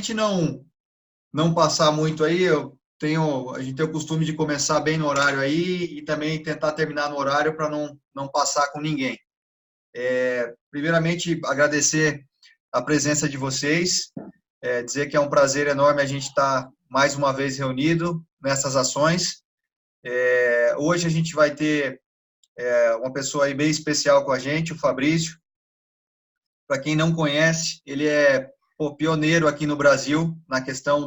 gente não passar muito aí, a gente tem o costume de começar bem no horário aí e também tentar terminar no horário para não passar com ninguém. Primeiramente, agradecer a presença de vocês, dizer que é um prazer enorme a gente estar mais uma vez reunido nessas ações. Hoje a gente vai ter uma pessoa aí bem especial com a gente, o Fabrício. Para quem não conhece, ele é pioneiro aqui no Brasil na questão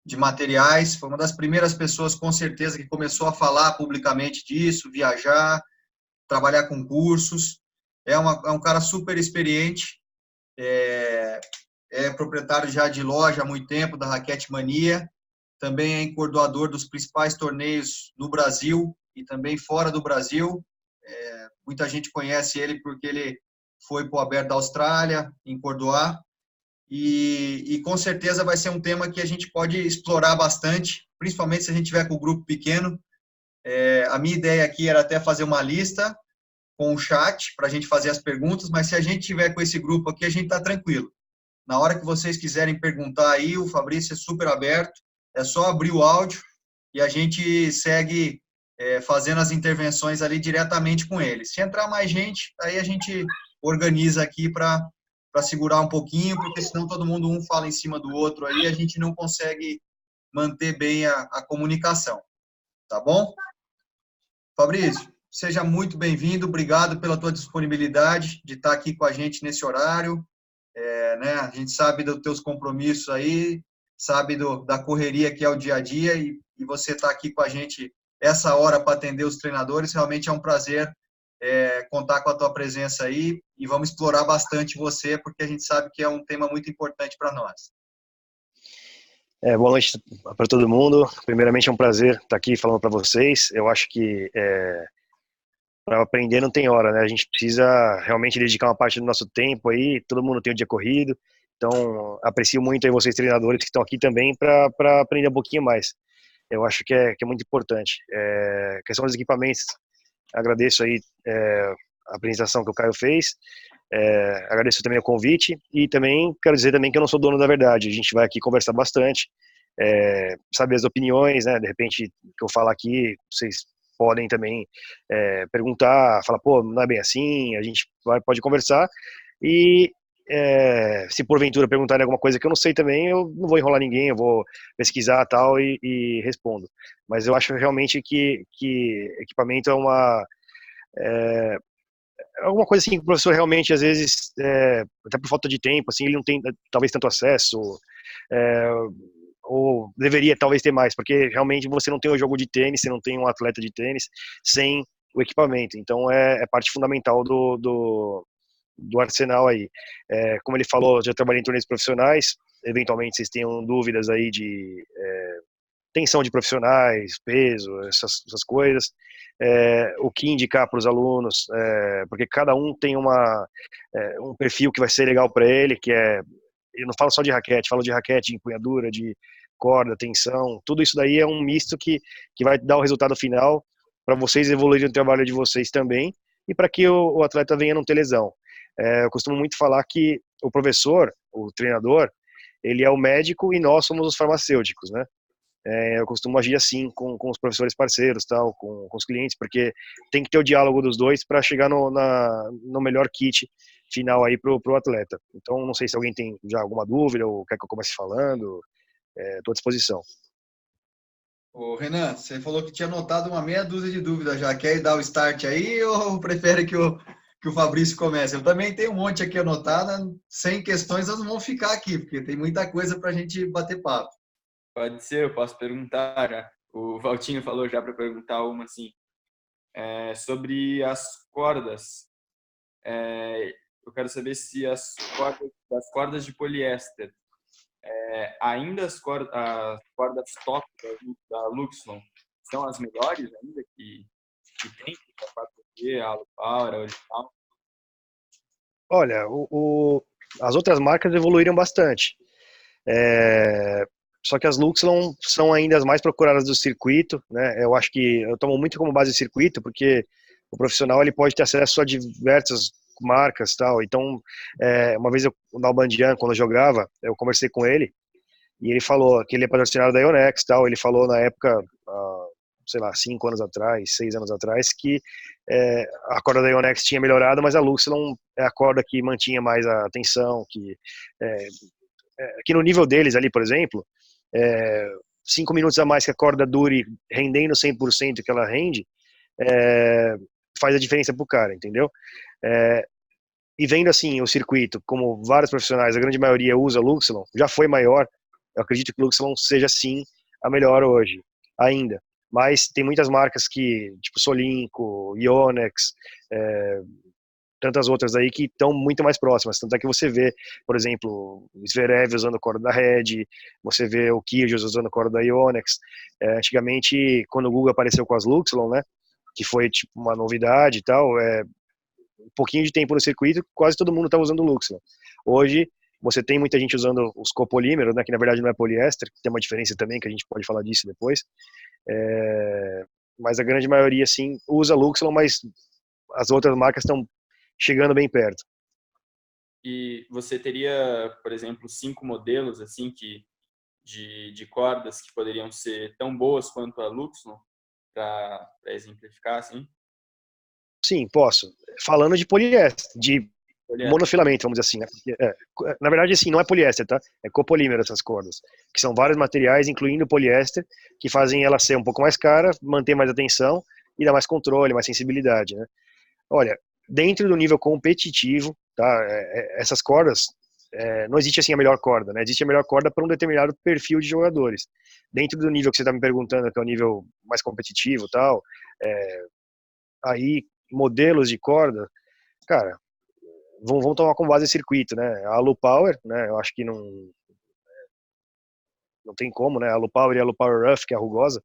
de materiais. Foi uma das primeiras pessoas, com certeza, que começou a falar publicamente disso, viajar, trabalhar com cursos. É um cara super experiente, é proprietário já de loja há muito tempo, da Raquete Mania. Também é encordoador dos principais torneios no Brasil e também fora do Brasil. Muita gente conhece ele porque ele foi para o Aberto da Austrália, encordoar. E com certeza vai ser um tema que a gente pode explorar bastante, principalmente se a gente tiver com o grupo pequeno. A minha ideia aqui era até fazer uma lista com o chat para a gente fazer as perguntas, mas se a gente tiver com esse grupo aqui, a gente está tranquilo. Na hora que vocês quiserem perguntar aí, o Fabrício é super aberto, é só abrir o áudio e a gente segue fazendo as intervenções ali diretamente com ele. Se entrar mais gente, aí a gente organiza aqui para segurar um pouquinho, porque senão todo mundo um fala em cima do outro aí, a gente não consegue manter bem a comunicação. Tá bom? Fabrício, seja muito bem-vindo, obrigado pela tua disponibilidade de estar aqui com a gente nesse horário. Né? A gente sabe dos teus compromissos aí, sabe da correria que é o dia a dia e você está aqui com a gente essa hora para atender os treinadores. Realmente é um prazer contar com a tua presença aí e vamos explorar bastante você, porque a gente sabe que é um tema muito importante para nós. Boa noite para todo mundo. Primeiramente é um prazer estar aqui falando para vocês. Eu acho que para aprender não tem hora, né? A gente precisa realmente dedicar uma parte do nosso tempo aí. Todo mundo tem um dia corrido, então aprecio muito aí vocês treinadores que estão aqui também para aprender um pouquinho mais. Eu acho que é muito importante. Questão dos equipamentos, agradeço aí a apresentação que o Caio fez. Agradeço também o convite e também quero dizer também que eu não sou dono da verdade. A gente vai aqui conversar bastante, saber as opiniões, né? De repente que eu falar aqui, vocês podem também perguntar, falar, pô, não é bem assim. A gente pode conversar e se porventura perguntarem alguma coisa que eu não sei também, eu não vou enrolar ninguém, eu vou pesquisar tal e respondo. Mas eu acho realmente que equipamento é alguma coisa assim que o professor realmente, às vezes, até por falta de tempo, assim, ele não tem talvez tanto acesso, ou deveria talvez ter mais, porque realmente você não tem um jogo de tênis, você não tem um atleta de tênis sem o equipamento. Então é parte fundamental do arsenal aí. Como ele falou, já trabalhei em torneios profissionais, eventualmente vocês tenham dúvidas aí de tensão de profissionais, peso, essas coisas, o que indicar para os alunos, porque cada um tem um perfil que vai ser legal para ele, eu não falo só de raquete, falo de raquete, empunhadura, de corda, tensão, tudo isso daí é um misto que vai dar o resultado final para vocês evoluírem o trabalho de vocês também e para que o atleta venha não ter lesão. Eu costumo muito falar que o professor, o treinador, ele é o médico e nós somos os farmacêuticos, né? Eu costumo agir assim com os professores parceiros, tal, com os clientes, porque tem que ter o diálogo dos dois para chegar no melhor kit final aí pro atleta. Então, não sei se alguém tem já alguma dúvida ou quer que eu comece falando, estou à disposição. Ô, Renan, você falou que tinha anotado uma meia dúzia de dúvidas já. Quer dar o start aí ou prefere que o Fabrício comece? Eu também tenho um monte aqui anotada, 100 questões nós não vamos ficar aqui, porque tem muita coisa para a gente bater papo. Pode ser, eu posso perguntar já. O Valtinho falou já para perguntar uma assim. Sobre as cordas. Eu quero saber se as cordas de poliéster, ainda as cordas top da Luxon são as melhores ainda que tem, a 4G, a Alupower, a original? Olha, as outras marcas evoluíram bastante. Só que as Luxon são ainda as mais procuradas do circuito, né? Eu acho que eu tomo muito como base o circuito, porque o profissional ele pode ter acesso a diversas marcas, tal. Então, uma vez na Albandian, quando eu jogava, eu conversei com ele E ele falou que ele é patrocinado da Yonex, tal. Ele falou na época, sei lá, 5 anos atrás, 6 anos atrás, que a corda da Yonex tinha melhorado, mas a Luxilon é a corda que mantinha mais a tensão, que no nível deles ali, por exemplo, 5 minutos a mais que a corda dure rendendo 100% que ela rende, faz a diferença pro cara, entendeu? E vendo assim o circuito, como vários profissionais, a grande maioria usa Luxilon, já foi maior, eu acredito que o Luxilon seja sim a melhor hoje, ainda. Mas tem muitas marcas que, tipo Solinco, Yonex, tantas outras aí que estão muito mais próximas. Tanto é que você vê, por exemplo, o Zverev usando corda da Red, você vê o Kyrgios usando corda da Yonex. Antigamente, quando o Google apareceu com as Luxilon, né, que foi tipo uma novidade e tal, um pouquinho de tempo no circuito, quase todo mundo está usando o Luxilon. Hoje, você tem muita gente usando os copolímeros, né, que na verdade não é poliéster, que tem uma diferença também, que a gente pode falar disso depois. Mas a grande maioria, sim, usa Luxilon, mas as outras marcas estão chegando bem perto. E você teria, por exemplo, 5 modelos assim de cordas que poderiam ser tão boas quanto a Luxilon, para exemplificar, assim? Sim, posso. Falando de poliéster, de Poliéster. monofilamento, vamos dizer assim, né? Porque, na verdade, assim, não é poliéster, tá? É copolímero essas cordas, que são vários materiais, incluindo o poliéster, que fazem ela ser um pouco mais cara, manter mais atenção e dar mais controle, mais sensibilidade, né? Olha, dentro do nível competitivo, tá? Essas cordas, não existe assim a melhor corda, né? Existe a melhor corda para um determinado perfil de jogadores. Dentro do nível que você está me perguntando, que é o nível mais competitivo, tal, aí modelos de corda, cara, vão tomar como base o circuito, né? A Alu Power, né? Eu acho que não tem como, né? A Alu Power e a Alu Power Rough, que é a rugosa,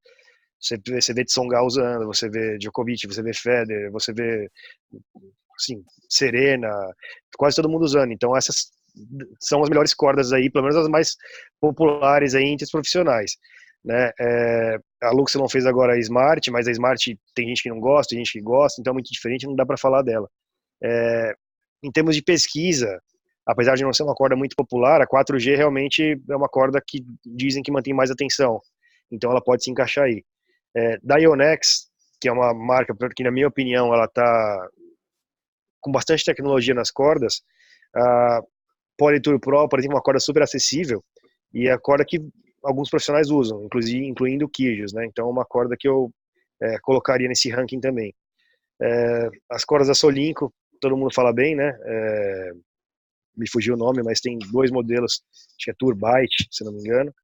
você vê Tsonga usando, você vê Djokovic, você vê Federer, você vê assim, Serena, quase todo mundo usando. Então essas são as melhores cordas aí, pelo menos as mais populares aí entre os profissionais, né? A Luxilon fez agora a Smart, mas a Smart tem gente que não gosta, tem gente que gosta, então é muito diferente, não dá para falar dela. Em termos de pesquisa, apesar de não ser uma corda muito popular, a 4G realmente é uma corda que dizem que mantém mais atenção, então ela pode se encaixar aí. Da Yonex, que é uma marca que na minha opinião ela está com bastante tecnologia nas cordas, a Polytour Pro, por exemplo, é uma corda super acessível e é a corda que alguns profissionais usam, incluindo o Kyrgios, né? Então é uma corda que eu colocaria nesse ranking também. As cordas da Solinco, todo mundo fala bem, né? Me fugiu o nome, mas tem 2 modelos, acho que é Tour Byte, se não me engano,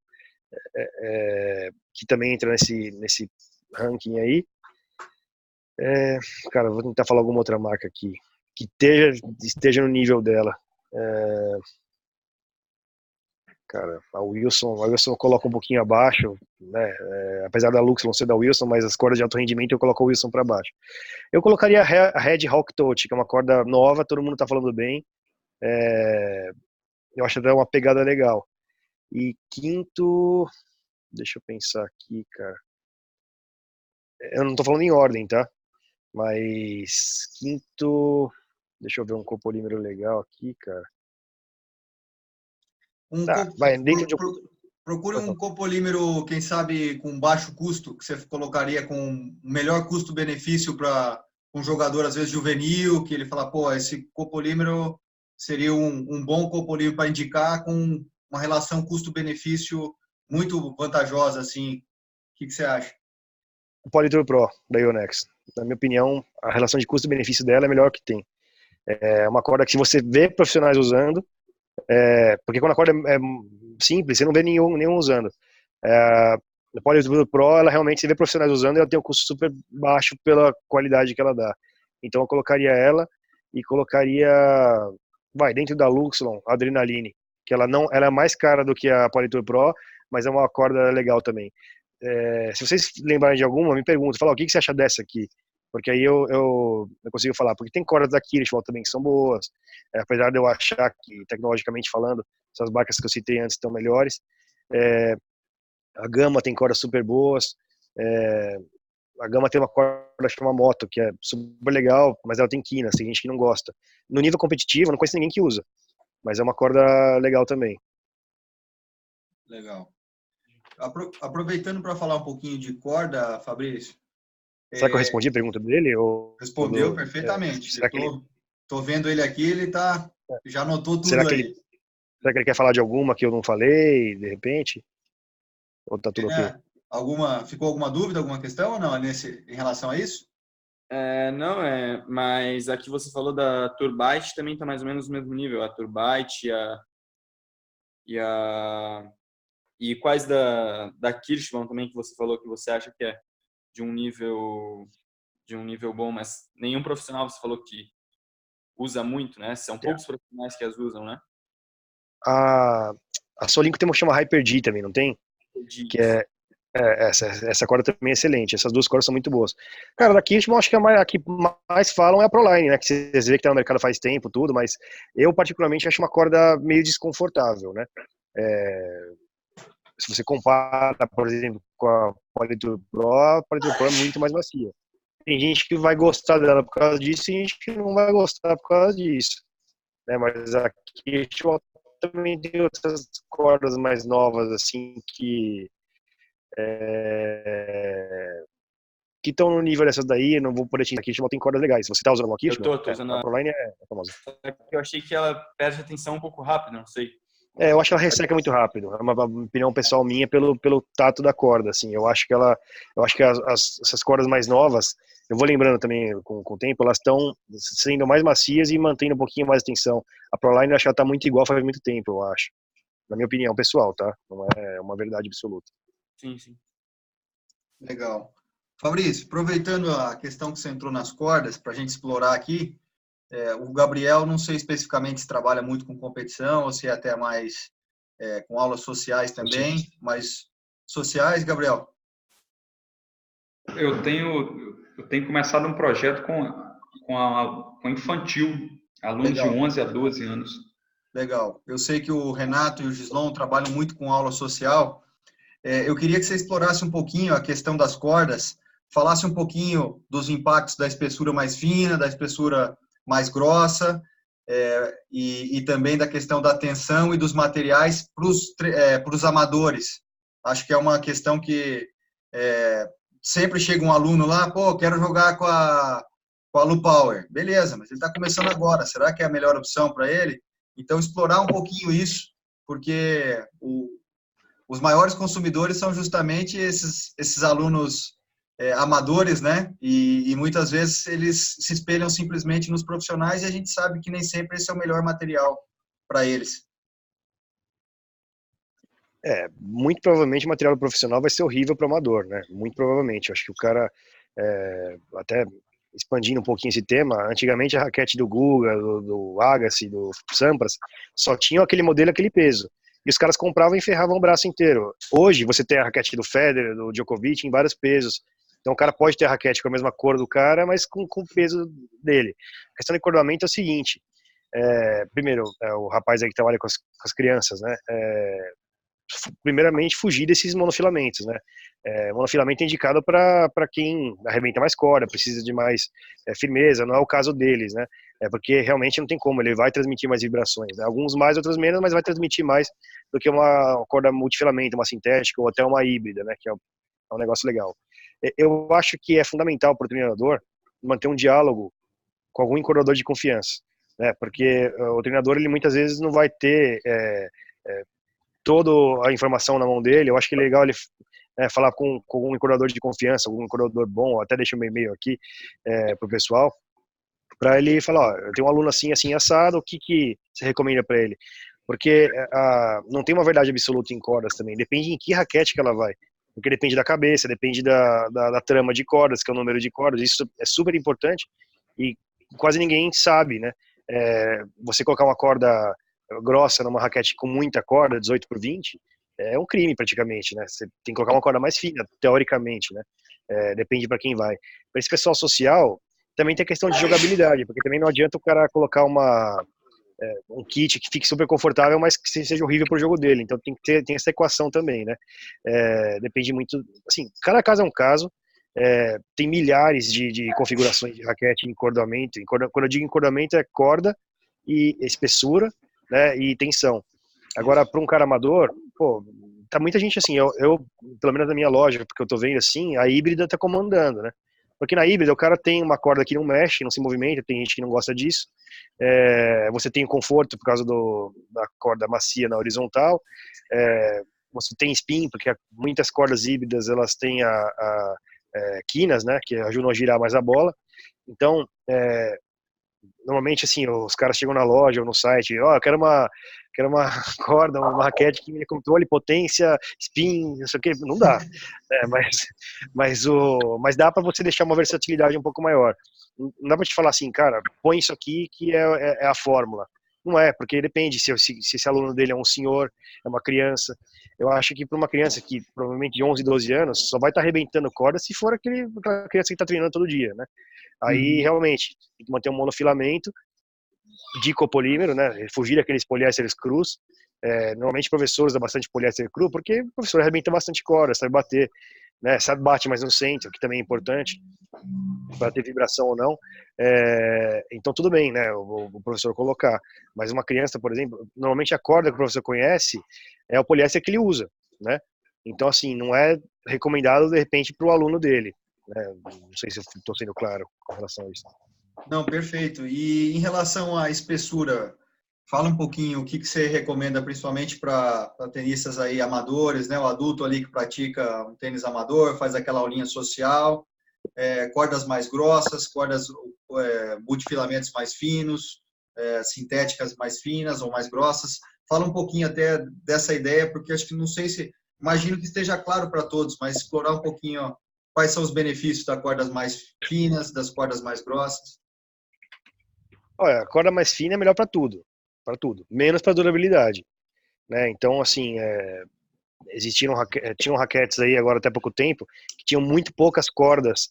que também entra nesse ranking aí. Cara, vou tentar falar alguma outra marca aqui que esteja no nível dela. Cara, a Wilson coloca um pouquinho abaixo, né? Apesar da Luxilon ser da Wilson, mas as cordas de alto rendimento eu coloco a Wilson para baixo. Eu colocaria a Red Hawk Touch, que é uma corda nova, todo mundo tá falando bem. Eu acho até uma pegada legal. E quinto, deixa eu pensar aqui, cara. Eu não tô falando em ordem, tá? Mas quinto, deixa eu ver um copolímero legal aqui, cara. Vai, dentro de Procure um copolímero, quem sabe, com baixo custo, que você colocaria com melhor custo-benefício para um jogador, às vezes, juvenil, que ele fala, pô, esse copolímero seria um bom copolímero para indicar, com uma relação custo-benefício muito vantajosa, assim. O que você acha? O Polytour Pro da Yonex. Na minha opinião, a relação de custo-benefício dela é a melhor que tem. É uma corda que você vê profissionais usando, porque quando a corda é simples, você não vê nenhum usando. A Polytour Pro, ela realmente você vê profissionais usando e ela tem um custo super baixo pela qualidade que ela dá. Então eu colocaria ela e colocaria, dentro da Luxilon, a Adrenaline, que ela é mais cara do que a Polytour Pro, mas é uma corda legal também. Se vocês lembrarem de alguma, me perguntam, fala, o que você acha dessa aqui? Porque aí eu consigo falar, porque tem cordas da Kirschwald também que são boas, apesar de eu achar que, tecnologicamente falando, essas marcas que eu citei antes estão melhores. A Gama tem cordas super boas, a Gama tem uma corda chamada Moto, que é super legal, mas ela tem quinas, tem gente que não gosta. No nível competitivo, eu não conheço ninguém que usa, mas é uma corda legal também. Legal. Aproveitando para falar um pouquinho de corda, Fabrício. Será que eu respondi a pergunta dele? Respondeu perfeitamente. Será que Tô vendo ele aqui, ele já anotou será tudo que aí. será que ele quer falar de alguma que eu não falei, de repente? Ou tá tudo ok? Ficou alguma dúvida, alguma questão ou não em relação a isso? Não, mas aqui você falou da Turbite, também está mais ou menos no mesmo nível. A Turbite e quais da Kirschbaum também que você falou que você acha que é de um nível bom, mas nenhum profissional você falou que usa muito, né? São poucos profissionais que as usam, né? A Solinco tem uma que chama Hyper G também, não tem? Que essa corda também é excelente. Essas duas cordas são muito boas. Cara, da Kirschbaum, acho que a que mais falam é a Proline, né? Que vocês vê que tá no mercado faz tempo, tudo, mas eu particularmente acho uma corda meio desconfortável, né? Se você compara, por exemplo, com a Polytour Pro é muito mais macia. Tem gente que vai gostar dela por causa disso e gente que não vai gostar por causa disso, né? Mas aqui também tem outras cordas mais novas, assim, que estão no nível dessas daí. Eu não vou poder aqui, tem cordas legais. Você tá usando uma Kirschbaum? Eu tô usando a Proline é famosa. Eu achei que ela perde atenção um pouco rápido, não sei. Eu acho que ela resseca muito rápido. É uma opinião pessoal minha pelo tato da corda, assim. Eu acho que essas cordas mais novas, eu vou lembrando também com o tempo, elas estão sendo mais macias e mantendo um pouquinho mais de tensão. A Proline eu acho que ela tá muito igual faz muito tempo, eu acho. Na minha opinião pessoal, tá? Não é uma verdade absoluta. Sim, sim. Legal. Fabrício, aproveitando a questão que você entrou nas cordas, para a gente explorar aqui, o Gabriel, não sei especificamente se trabalha muito com competição ou se é até mais com aulas sociais também, mas sociais, Gabriel? Eu tenho começado um projeto com infantil, alunos de Legal. 11 a 12 anos. Legal. Eu sei que o Renato e o Gislon trabalham muito com aula social. Eu queria que você explorasse um pouquinho a questão das cordas, falasse um pouquinho dos impactos da espessura mais fina, da espessura mais grossa, e também da questão da tensão e dos materiais para os amadores. Acho que é uma questão que sempre chega um aluno lá, pô, quero jogar com a Lu Power. Beleza, mas ele está começando agora. Será que é a melhor opção para ele? Então, explorar um pouquinho isso, porque os maiores consumidores são justamente esses alunos amadores, né? E muitas vezes eles se espelham simplesmente nos profissionais e a gente sabe que nem sempre esse é o melhor material para eles. Muito provavelmente o material profissional vai ser horrível para o amador, né? Muito provavelmente. Eu acho que o cara, até expandindo um pouquinho esse tema, antigamente a raquete do Guga, do Agassi, do Sampras, só tinham aquele modelo, aquele peso. E os caras compravam e ferravam o braço inteiro. Hoje, você tem a raquete do Federer, do Djokovic, em vários pesos. Então o cara pode ter a raquete com a mesma cor do cara, mas com o peso dele. A questão do encordoamento é o seguinte, primeiro, o rapaz aí que trabalha com as crianças, né? Primeiramente, fugir desses monofilamentos, né? Monofilamento é indicado para quem arrebenta mais corda, precisa de mais firmeza, não é o caso deles, né? Porque realmente não tem como, ele vai transmitir mais vibrações, né? Alguns mais, outros menos, mas vai transmitir mais do que uma corda multifilamento, uma sintética ou até uma híbrida, né? Que é um negócio legal. Eu acho que é fundamental para o treinador manter um diálogo com algum encordador de confiança, né? Porque o treinador, ele muitas vezes não vai ter toda a informação na mão dele. Eu acho que é legal ele falar com um encordador de confiança, algum encordador bom, até deixa um e-mail aqui pro pessoal, para ele falar, ó, eu tenho um aluno assim, assim, assado, o que você recomenda para ele? Porque não tem uma verdade absoluta em cordas também, depende em que raquete que ela vai, porque depende da cabeça, depende da trama de cordas, que é o número de cordas, isso é super importante e quase ninguém sabe, né? Você colocar uma corda grossa numa raquete com muita corda, 18 por 20, é um crime praticamente, né? Você tem que colocar uma corda mais fina, teoricamente, né? Depende para quem vai. Para esse pessoal social, também tem a questão de jogabilidade, porque também não adianta o cara colocar um kit que fique super confortável, mas que seja horrível pro jogo dele. Então tem essa equação também, né? Depende muito, assim, cada caso é um caso. Tem milhares de configurações de raquete em encordoamento. Quando eu digo encordoamento, é corda e espessura, né, e tensão. Agora, para um cara amador, pô, tá muita gente assim, pelo menos na minha loja, porque eu tô vendo assim, a híbrida tá comandando, né? Porque na híbrida o cara tem uma corda que não mexe, não se movimenta, tem gente que não gosta disso. Você tem o conforto por causa da corda macia na horizontal. Você tem spin, porque muitas cordas híbridas elas têm quinas, né, que ajudam a girar mais a bola. Então, normalmente assim, os caras chegam na loja ou no site, eu quero uma corda, uma raquete que me dê controle, potência, spin, não sei o que, não dá, né? Mas dá para você deixar uma versatilidade um pouco maior. Não dá para te falar assim, cara, põe isso aqui que é a fórmula. Não é, porque depende se esse aluno dele é um senhor, é uma criança. Eu acho que para uma criança que provavelmente de 11, 12 anos só vai estar arrebentando corda se for aquela criança que está treinando todo dia, né? Aí realmente tem que manter um monofilamento de copolímero, né? Fugir daqueles poliésteres crus. Normalmente professores dão bastante poliéster cru, porque o professor arrebenta bastante corda, sabe bater, né? Sabe bate mais no centro, que também é importante para ter vibração ou não. Então tudo bem, né? O professor colocar. Mas uma criança, por exemplo, normalmente a corda que o professor conhece é o poliéster que ele usa, né? Então assim, não é recomendado de repente para o aluno dele. Não sei se eu estou sendo claro com relação a isso. Não, perfeito. E em relação à espessura, fala um pouquinho o que você recomenda, principalmente para tenistas aí amadores, né? O adulto ali que pratica um tênis amador, faz aquela aulinha social, cordas mais grossas, cordas multifilamentos mais finos, sintéticas mais finas ou mais grossas. Fala um pouquinho até dessa ideia, porque acho que não sei se, imagino que esteja claro para todos, mas explorar um pouquinho, ó, quais são os benefícios das cordas mais finas, das cordas mais grossas. Olha, a corda mais fina é melhor para tudo, menos para durabilidade, né? Então, assim, tinham raquetes aí agora até pouco tempo que tinham muito poucas cordas,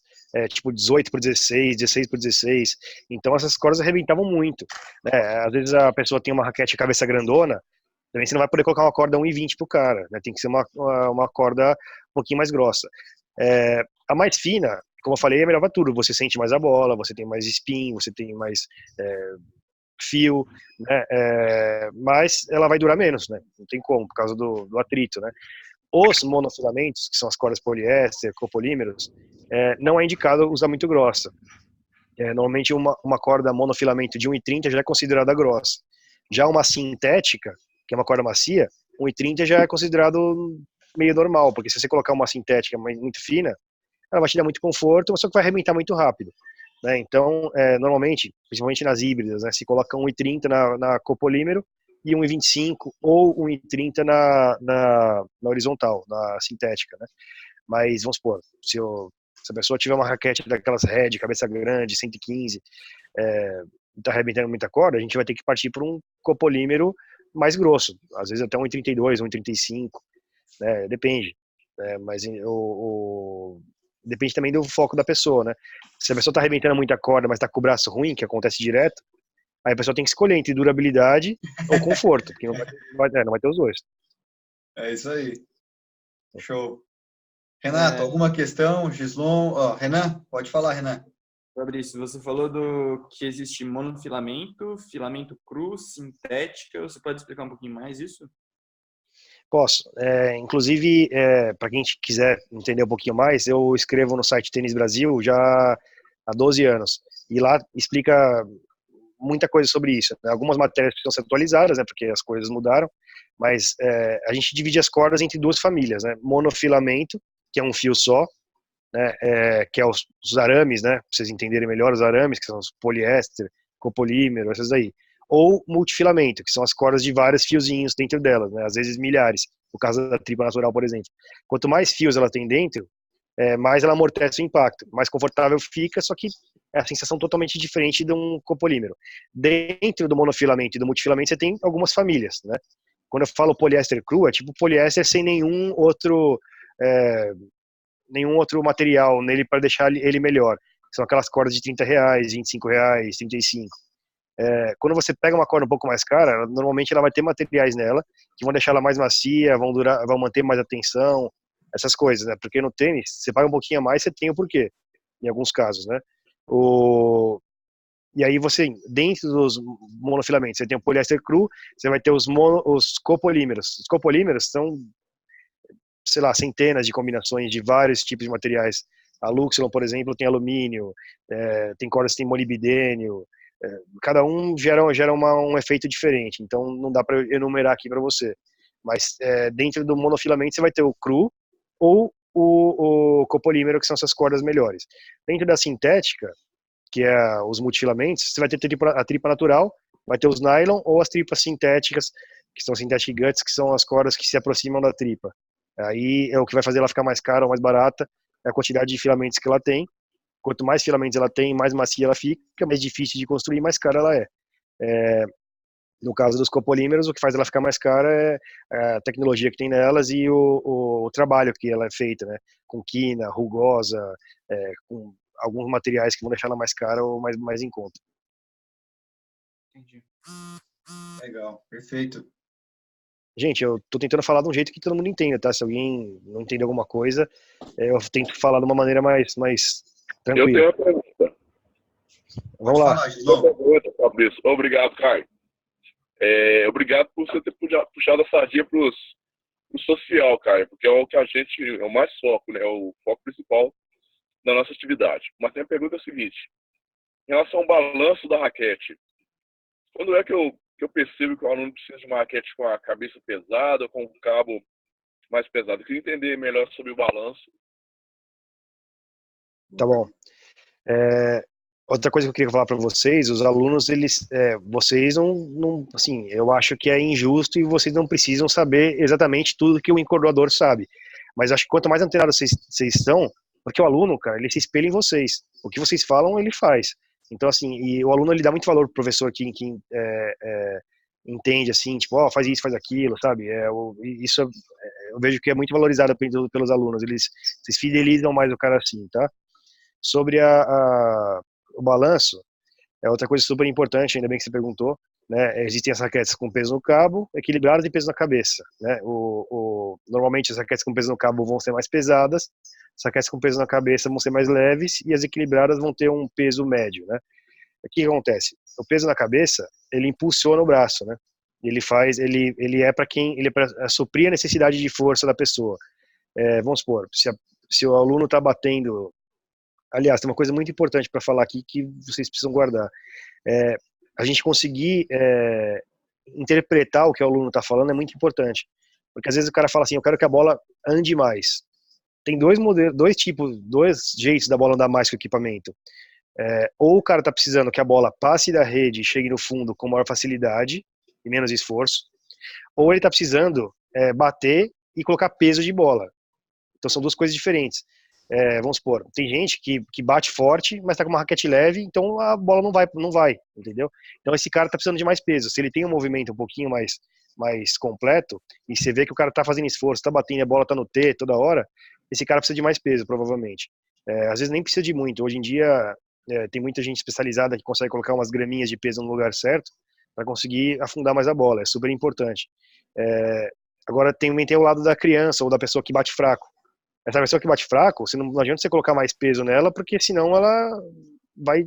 tipo 18 por 16, 16 por 16. Então essas cordas arrebentavam muito, né? Às vezes a pessoa tem uma raquete cabeça grandona, também você não vai poder colocar uma corda 1,20 pro cara, né? Tem que ser uma corda um pouquinho mais grossa. A mais fina, como eu falei, é melhor para tudo. Você sente mais a bola, você tem mais spin, você tem mais fio, né? Mas ela vai durar menos, né? Não tem como, por causa do atrito, né? Os monofilamentos, que são as cordas poliéster, copolímeros, não é indicado usar muito grossa. Normalmente uma corda monofilamento de 1,30 já é considerada grossa. Já uma sintética, que é uma corda macia, 1,30 já é considerado meio normal, porque se você colocar uma sintética muito fina, ela vai te dar muito conforto, só que vai arrebentar muito rápido, né? Então, normalmente, principalmente nas híbridas, né, se coloca 1,30 na copolímero e 1,25 ou 1,30 na horizontal, na sintética, né? Mas, vamos supor, se a pessoa tiver uma raquete daquelas Red, cabeça grande, 115, tá arrebentando muita corda, a gente vai ter que partir para um copolímero mais grosso, às vezes até 1,32, 1,35, né? Depende. Mas depende também do foco da pessoa, né? Se a pessoa tá arrebentando muita corda, mas tá com o braço ruim, que acontece direto, aí a pessoa tem que escolher entre durabilidade ou conforto, porque não vai ter os dois. É isso aí. Show. Renato, alguma questão? Gislon? Renan, pode falar, Renan. Fabrício, você falou que existe monofilamento, filamento cru, sintética. Você pode explicar um pouquinho mais isso? Posso. Inclusive, para quem quiser entender um pouquinho mais, eu escrevo no site Tênis Brasil já há 12 anos. E lá explica muita coisa sobre isso, né? Algumas matérias precisam ser atualizadas, né, porque as coisas mudaram, mas a gente divide as cordas entre duas famílias, né? Monofilamento, que é um fio só, né, que é os arames, né, pra vocês entenderem melhor, os arames, que são os poliéster, copolímero, essas aí. Ou multifilamento, que são as cordas de vários fiozinhos dentro delas, né, às vezes milhares, no caso da tripa natural, por exemplo. Quanto mais fios ela tem dentro, mais ela amortece o impacto, mais confortável fica, só que é a sensação totalmente diferente de um copolímero. Dentro do monofilamento e do multifilamento você tem algumas famílias, né? Quando eu falo poliéster cru, é tipo poliéster sem nenhum outro material nele para deixar ele melhor. São aquelas cordas de R$30, R$25, 35. Quando você pega uma corda um pouco mais cara, normalmente ela vai ter materiais nela que vão deixar ela mais macia, vão manter mais a tensão, essas coisas, né? Porque no tênis, você paga um pouquinho a mais, você tem o porquê, em alguns casos, né? E aí você, dentro dos monofilamentos, você tem o poliéster cru, você vai ter os copolímeros. Os copolímeros são sei lá, centenas de combinações de vários tipos de materiais. A Luxilon, por exemplo, tem alumínio, tem cordas que tem molibdênio, cada um gera um efeito diferente, então não dá para enumerar aqui para você. Mas dentro do monofilamento você vai ter o cru ou o copolímero, que são essas cordas melhores. Dentro da sintética, que é os multifilamentos, você vai ter a tripa natural, vai ter os nylon ou as tripas sintéticas, que são synthetic guts, que são as cordas que se aproximam da tripa. Aí é o que vai fazer ela ficar mais cara ou mais barata, é a quantidade de filamentos que ela tem. Quanto mais filamentos ela tem, mais macia ela fica, mais difícil de construir, mais cara ela é. No caso dos copolímeros, o que faz ela ficar mais cara é a tecnologia que tem nelas e o trabalho que ela é feita, né? Com quina, rugosa, com alguns materiais que vão deixar ela mais cara ou mais em conta. Entendi. Legal, perfeito. Gente, eu tô tentando falar de um jeito que todo mundo entenda, tá? Se alguém não entender alguma coisa, eu tento falar de uma maneira mais Eu tranquila. tenho uma pergunta. Vamos Pode lá. falar, Gislon. Fabrício. Obrigado, Caio. Obrigado por você ter puxado a sardinha pro social, Caio, porque é o que a gente, é o mais foco, né? É o foco principal da nossa atividade. Mas a pergunta é a seguinte: em relação ao balanço da raquete, quando é que eu percebo que o aluno precisa de uma raquete com a cabeça pesada ou com o cabo mais pesado? Eu queria entender melhor sobre o balanço. Tá bom. Outra coisa que eu queria falar para vocês, os alunos, vocês não, assim, eu acho que é injusto e vocês não precisam saber exatamente tudo que o encordoador sabe. Mas acho que quanto mais antenados vocês estão, porque o aluno, cara, ele se espelha em vocês. O que vocês falam, ele faz. Então, assim, e o aluno, ele dá muito valor pro professor que entende, assim, tipo, faz isso, faz aquilo, sabe? Isso eu vejo que é muito valorizado pelos alunos. Vocês fidelizam mais o cara assim, tá? Sobre o balanço, é outra coisa super importante, ainda bem que você perguntou, né? Existem as raquetes com peso no cabo, equilibradas e peso na cabeça, né? Normalmente as raquetes com peso no cabo vão ser mais pesadas, as raquetes com peso na cabeça vão ser mais leves e as equilibradas vão ter um peso médio, né? O que acontece? O peso na cabeça, ele impulsiona o braço, né? Ele é para suprir a necessidade de força da pessoa. Vamos supor, se o aluno está batendo. Aliás, tem uma coisa muito importante para falar aqui que vocês precisam guardar. A gente conseguir interpretar o que o aluno está falando é muito importante. Porque às vezes o cara fala assim, eu quero que a bola ande mais. Tem dois jeitos da bola andar mais com o equipamento. Ou o cara está precisando que a bola passe da rede e chegue no fundo com maior facilidade e menos esforço. Ou ele está precisando bater e colocar peso de bola. Então são duas coisas diferentes. Vamos supor, tem gente que bate forte, mas tá com uma raquete leve, então a bola não vai, entendeu? Então esse cara tá precisando de mais peso. Se ele tem um movimento um pouquinho mais completo, e você vê que o cara tá fazendo esforço, tá batendo, a bola tá no T toda hora, esse cara precisa de mais peso, provavelmente. Às vezes nem precisa de muito. Hoje em dia tem muita gente especializada que consegue colocar umas graminhas de peso no lugar certo para conseguir afundar mais a bola. É super importante. Agora também tem o lado da criança ou da pessoa que bate fraco. Essa pessoa que bate fraco, não adianta você colocar mais peso nela, porque senão ela vai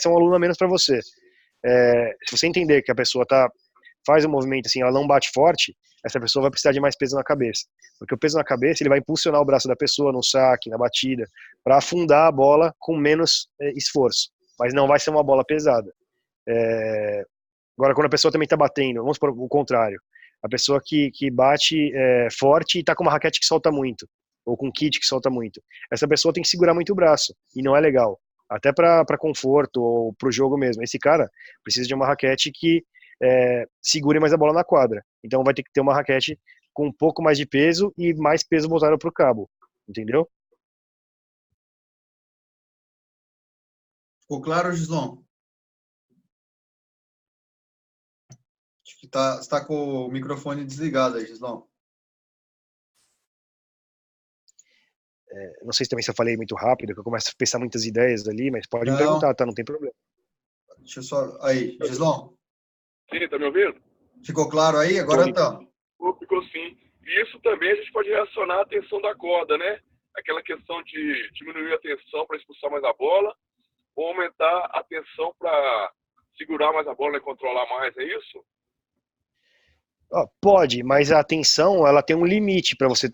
ser um aluno a menos para você. Se você entender que a pessoa faz um movimento assim, ela não bate forte, essa pessoa vai precisar de mais peso na cabeça. Porque o peso na cabeça, ele vai impulsionar o braço da pessoa no saque, na batida, para afundar a bola com menos esforço. Mas não vai ser uma bola pesada. Agora, quando a pessoa também está batendo, vamos por o contrário, a pessoa que bate forte e está com uma raquete que solta muito, ou com um kit que solta muito. Essa pessoa tem que segurar muito o braço, e não é legal. Até para conforto ou para o jogo mesmo. Esse cara precisa de uma raquete que segure mais a bola na quadra. Então vai ter que ter uma raquete com um pouco mais de peso e mais peso voltado para o cabo. Entendeu? Ficou claro, Gislon? Acho que está com o microfone desligado aí, Gislon. Não sei se também se eu falei muito rápido, que eu começo a pensar muitas ideias ali, mas pode me Não. perguntar, tá? Não tem problema. Deixa eu só... Aí, Gislon. Sim, tá me ouvindo? Ficou claro aí? Agora tá. Ficou sim. E isso também a gente pode relacionar a tensão da corda, né? Aquela questão de diminuir a tensão para expulsar mais a bola, ou aumentar a tensão para segurar mais a bola e controlar mais, é isso? Ó, pode, mas a atenção, ela tem um limite para você,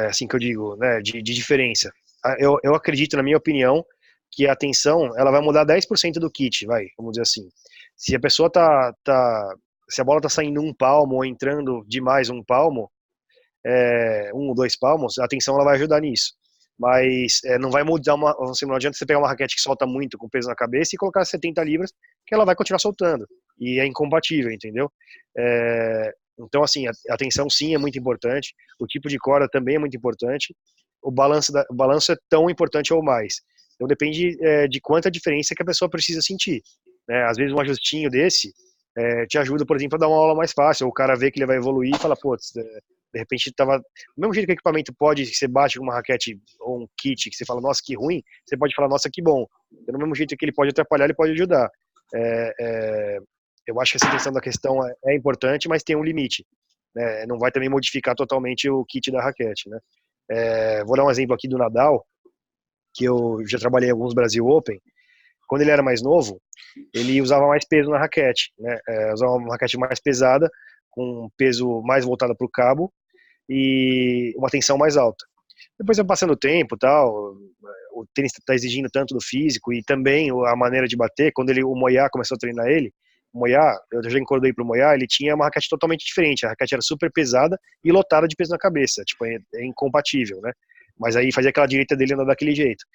assim que eu digo, né, de diferença. Eu acredito, na minha opinião, que a atenção, ela vai mudar 10% do kit, vai, vamos dizer assim. Se a pessoa se a bola tá saindo um palmo ou entrando demais um palmo, um ou dois palmos, a atenção ela vai ajudar nisso. Mas não vai mudar não adianta você pegar uma raquete que solta muito com peso na cabeça e colocar 70 libras, que ela vai continuar soltando. E é incompatível, entendeu? Então, assim, a atenção sim é muito importante, o tipo de corda também é muito importante, o balanço é tão importante ou mais. Então depende de quanta diferença que a pessoa precisa sentir. Né? Às vezes um ajustinho desse te ajuda, por exemplo, a dar uma aula mais fácil, ou o cara vê que ele vai evoluir e fala, pô, de repente tava. Do mesmo jeito que o equipamento pode, que você bate com uma raquete ou um kit, que você fala, nossa, que ruim, você pode falar, nossa, que bom. Do mesmo jeito que ele pode atrapalhar, ele pode ajudar. Eu acho que essa questão é importante, mas tem um limite. Né? Não vai também modificar totalmente o kit da raquete. Né? Vou dar um exemplo aqui do Nadal, que eu já trabalhei em alguns Brasil Open. Quando ele era mais novo, ele usava mais peso na raquete, né? Usava uma raquete mais pesada, com um peso mais voltado para o cabo e uma tensão mais alta. Depois, passando o tempo, tal, o tênis está exigindo tanto do físico e também a maneira de bater. Quando o Moyá começou a treinar ele, o Moyá, eu já encordei pro Moyá, ele tinha uma raquete totalmente diferente. A raquete era super pesada e lotada de peso na cabeça, tipo, é incompatível, né? Mas aí fazia aquela direita dele andar daquele jeito.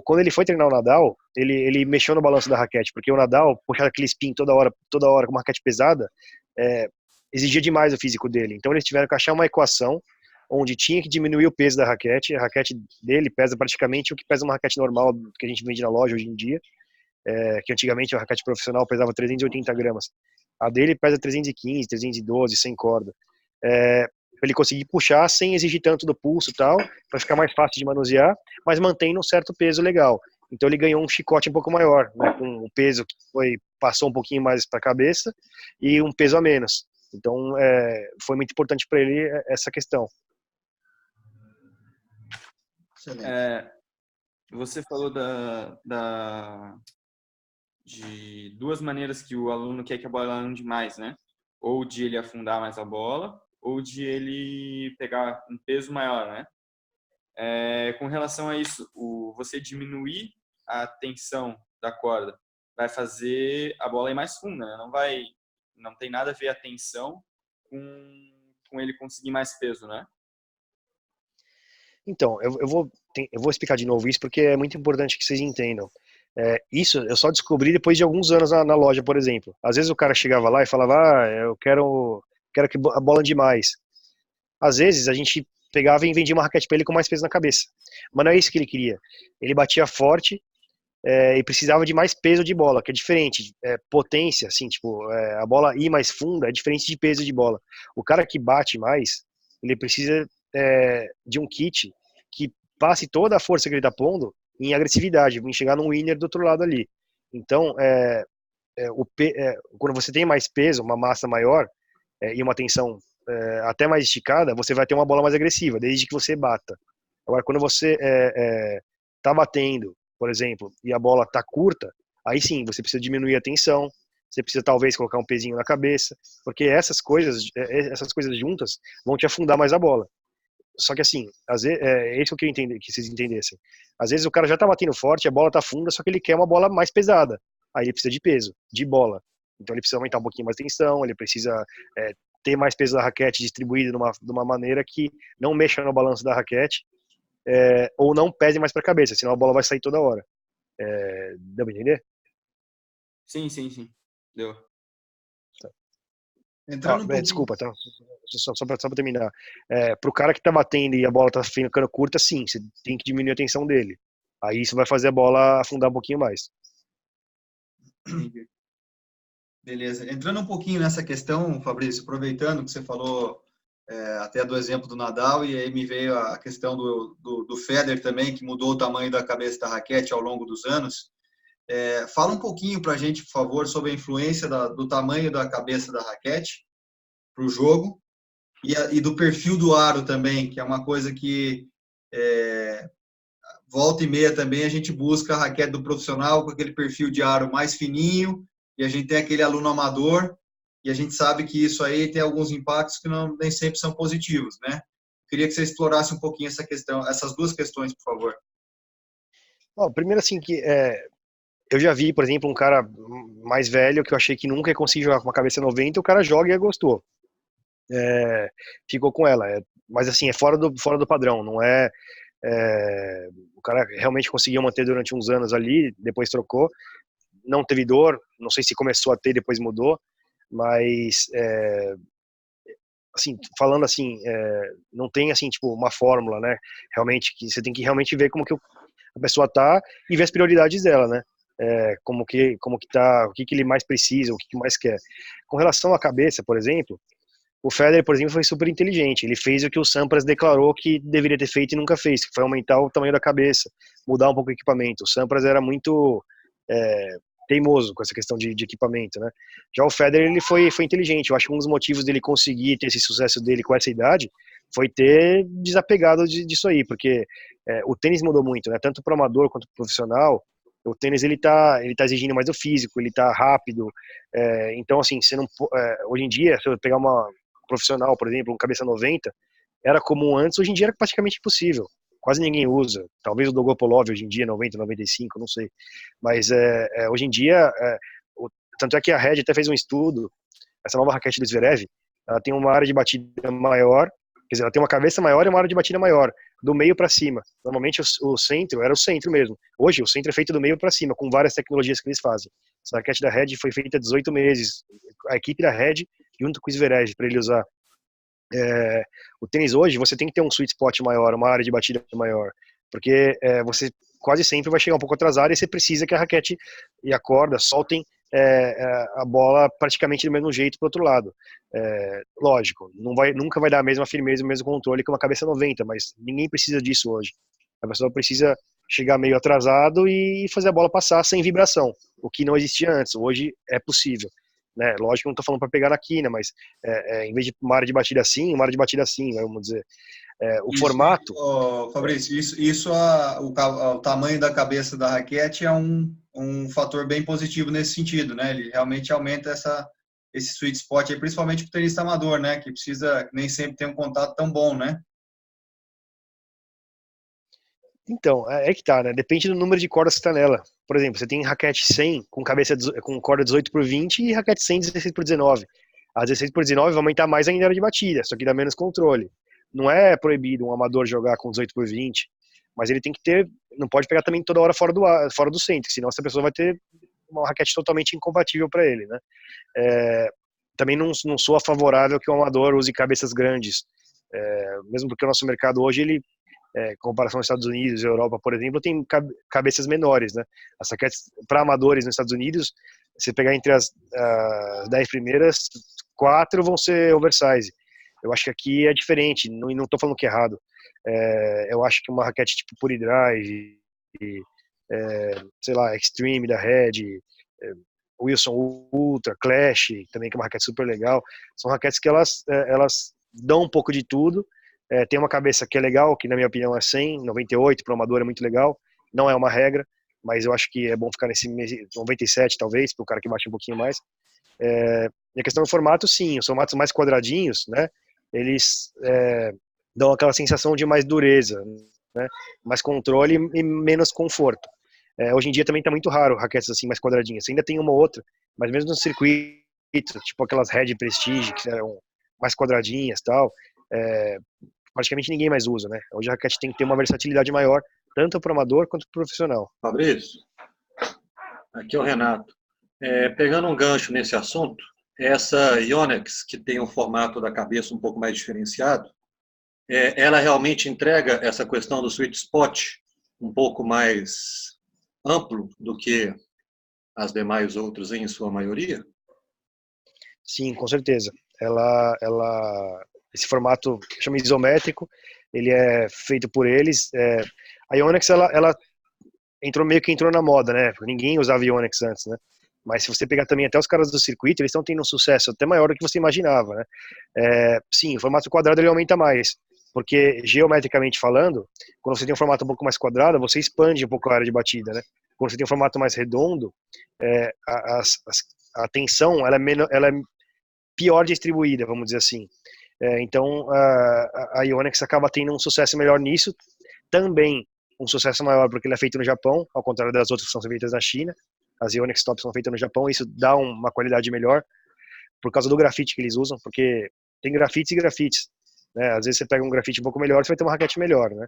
Quando ele foi treinar o Nadal, ele mexeu no balanço da raquete, porque o Nadal, puxar aquele spin toda hora com uma raquete pesada, exigia demais o físico dele. Então eles tiveram que achar uma equação onde tinha que diminuir o peso da raquete. A raquete dele pesa praticamente o que pesa uma raquete normal que a gente vende na loja hoje em dia, que antigamente a raquete profissional pesava 380 gramas. A dele pesa 315, 312, sem corda. Para ele conseguir puxar sem exigir tanto do pulso e tal, para ficar mais fácil de manusear, mas mantendo um certo peso legal. Então ele ganhou um chicote um pouco maior, né, com o peso que passou um pouquinho mais para a cabeça e um peso a menos. Então foi muito importante para ele essa questão. Você falou de duas maneiras que o aluno quer que a bola ande mais, né? Ou de ele afundar mais a bola, ou de ele pegar um peso maior, né? Com relação a isso, você diminuir a tensão da corda vai fazer a bola ir mais funda, né? Não tem nada a ver a tensão com ele conseguir mais peso, né? Então, eu vou explicar de novo isso porque é muito importante que vocês entendam. Isso eu só descobri depois de alguns anos na loja, por exemplo. Às vezes o cara chegava lá e falava, eu quero que a bola ande mais. Às vezes a gente pegava e vendia uma raquete para ele com mais peso na cabeça. Mas não é isso que ele queria. Ele batia forte e precisava de mais peso de bola, que é diferente. Potência, assim, tipo, a bola ir mais funda é diferente de peso de bola. O cara que bate mais, ele precisa de um kit que passe toda a força que ele está pondo em agressividade, em chegar num winner do outro lado ali. Então, quando você tem mais peso, uma massa maior e uma tensão até mais esticada, você vai ter uma bola mais agressiva, desde que você bata. Agora, quando você tá batendo, por exemplo, e a bola tá curta, aí sim, você precisa diminuir a tensão, você precisa talvez colocar um pezinho na cabeça, porque essas coisas juntas vão te afundar mais a bola. Só que assim, às vezes, é isso que eu entendi, que vocês entendessem. Às vezes o cara já tá batendo forte, a bola tá funda, só que ele quer uma bola mais pesada. Aí ele precisa de peso, de bola. Então ele precisa aumentar um pouquinho mais a tensão, ele precisa ter mais peso da raquete distribuído de uma maneira que não mexa no balanço da raquete, ou não pese mais para a cabeça, senão a bola vai sair toda hora. Deu pra entender? Sim. Deu. Entrando um pouquinho... Desculpa, tá? Só para terminar. Pro cara que tá batendo e a bola tá ficando curta, sim, você tem que diminuir a tensão dele. Aí isso vai fazer a bola afundar um pouquinho mais. Beleza. Entrando um pouquinho nessa questão, Fabrício, aproveitando que você falou até do exemplo do Nadal, e aí me veio a questão do Federer também, que mudou o tamanho da cabeça da raquete ao longo dos anos. Fala um pouquinho para a gente, por favor, sobre a influência do tamanho da cabeça da raquete para o jogo e do perfil do aro também, que é uma coisa que volta e meia também a gente busca a raquete do profissional com aquele perfil de aro mais fininho, e a gente tem aquele aluno amador, e a gente sabe que isso aí tem alguns impactos que nem sempre são positivos, né? Queria que você explorasse um pouquinho essa questão, essas duas questões, por favor. Bom, primeiro assim que eu já vi, por exemplo, um cara mais velho que eu achei que nunca ia conseguir jogar com uma cabeça 90, o cara joga e gostou. Ficou com ela. Mas assim, é fora do padrão, não é, o cara realmente conseguiu manter durante uns anos ali, depois trocou, não teve dor, não sei se começou a ter, depois mudou, mas assim, falando assim, não tem assim, tipo, uma fórmula, né, realmente, que você tem que realmente ver como que a pessoa tá e ver as prioridades dela, né, como que tá, o que ele mais precisa, o que mais quer. Com relação à cabeça, por exemplo, o Federer, por exemplo, foi super inteligente. Ele fez o que o Sampras declarou que deveria ter feito e nunca fez, que foi aumentar o tamanho da cabeça, mudar um pouco o equipamento. O Sampras era muito teimoso com essa questão de equipamento, né? Já o Federer, ele foi inteligente. Eu acho que um dos motivos dele conseguir ter esse sucesso dele com essa idade foi ter desapegado disso aí, porque o tênis mudou muito, né? Tanto para o amador quanto para o profissional. O tênis ele tá exigindo mais do físico, ele tá rápido. Então, assim, você não, hoje em dia, se eu pegar uma profissional, por exemplo, um cabeça 90, era comum antes, hoje em dia é praticamente impossível. Quase ninguém usa. Talvez o Dolgopolov hoje em dia, 90, 95, não sei. Mas hoje em dia, tanto é que a Red até fez um estudo, essa nova raquete do Zverev, ela tem uma área de batida maior, quer dizer, ela tem uma cabeça maior e uma área de batida maior, do meio para cima. Normalmente o centro era o centro mesmo. Hoje o centro é feito do meio para cima, com várias tecnologias que eles fazem. Essa raquete da Red foi feita há 18 meses. A equipe da Red, junto com o Zverev, para ele usar. O tênis hoje, você tem que ter um sweet spot maior, uma área de batida maior, porque você quase sempre vai chegar um pouco atrasado e você precisa que a raquete e a corda soltem a bola praticamente do mesmo jeito para o outro lado. Lógico, nunca vai dar a mesma firmeza, o mesmo controle que uma cabeça 90, mas ninguém precisa disso hoje. A pessoa precisa chegar meio atrasado e fazer a bola passar sem vibração, o que não existia antes. Hoje é possível. Né? Lógico que não estou falando para pegar na quina, mas em vez de uma área de batida assim, uma área de batida assim, vamos dizer. Formato... Fabrício, o tamanho da cabeça da raquete é um fator bem positivo nesse sentido, né? Ele realmente aumenta esse sweet spot, aí, principalmente para o tenista amador, né? Que precisa nem sempre ter um contato tão bom, né? Então, que tá, né? Depende do número de cordas que está nela. Por exemplo, você tem raquete 100 com corda 18x20 e raquete 100 16x19. A 16x19 vai aumentar mais ainda a área de batida, só que dá menos controle. Não é proibido um amador jogar com 18x20, mas ele tem que ter, não pode pegar também toda hora fora do centro, senão essa pessoa vai ter uma raquete totalmente incompatível para ele, né? Também não sou favorável que o amador use cabeças grandes, mesmo porque o nosso mercado hoje, ele em comparação aos Estados Unidos e Europa, por exemplo, tem cabeças menores, né? As raquetes para amadores nos Estados Unidos, se pegar entre as 10 primeiras, 4 vão ser oversize. Eu acho que aqui é diferente, não estou falando que é errado. Eu acho que uma raquete tipo Pure Drive, sei lá, Extreme da Red, Wilson Ultra, Clash, também que é uma raquete super legal, são raquetes que elas dão um pouco de tudo. Tem uma cabeça que é legal, que na minha opinião é 100, 98, para o amador é muito legal, não é uma regra, mas eu acho que é bom ficar nesse 97 talvez, para o cara que bate um pouquinho mais. E a questão do formato, sim, os formatos mais quadradinhos, né, eles dão aquela sensação de mais dureza, né, mais controle e menos conforto. Hoje em dia também está muito raro raquetes assim mais quadradinhas, ainda tem uma ou outra, mas mesmo no circuito, tipo aquelas Red Prestige, que eram mais quadradinhas e tal, praticamente ninguém mais usa, né? Hoje a raquete tem que ter uma versatilidade maior, tanto para o amador quanto para o profissional. Fabrício, aqui é o Renato. Pegando um gancho nesse assunto, essa Yonex, que tem um formato da cabeça um pouco mais diferenciado, ela realmente entrega essa questão do sweet spot um pouco mais amplo do que as demais outras em sua maioria? Sim, com certeza. Esse formato chama isométrico, ele é feito por eles. A Yonex, ela meio que entrou na moda, né? Ninguém usava Yonex antes, né? Mas se você pegar também até os caras do circuito, eles estão tendo um sucesso até maior do que você imaginava, né? Sim, o formato quadrado ele aumenta mais, porque geometricamente falando, quando você tem um formato um pouco mais quadrado, você expande um pouco a área de batida, né? Quando você tem um formato mais redondo, a tensão ela é pior distribuída, vamos dizer assim. Então, a Yonex acaba tendo um sucesso melhor nisso, também um sucesso maior porque ele é feito no Japão, ao contrário das outras que são feitas na China. As Yonex Top são feitas no Japão, e isso dá uma qualidade melhor, por causa do grafite que eles usam, porque tem grafites e grafites, né? Às vezes você pega um grafite um pouco melhor, você vai ter uma raquete melhor, né?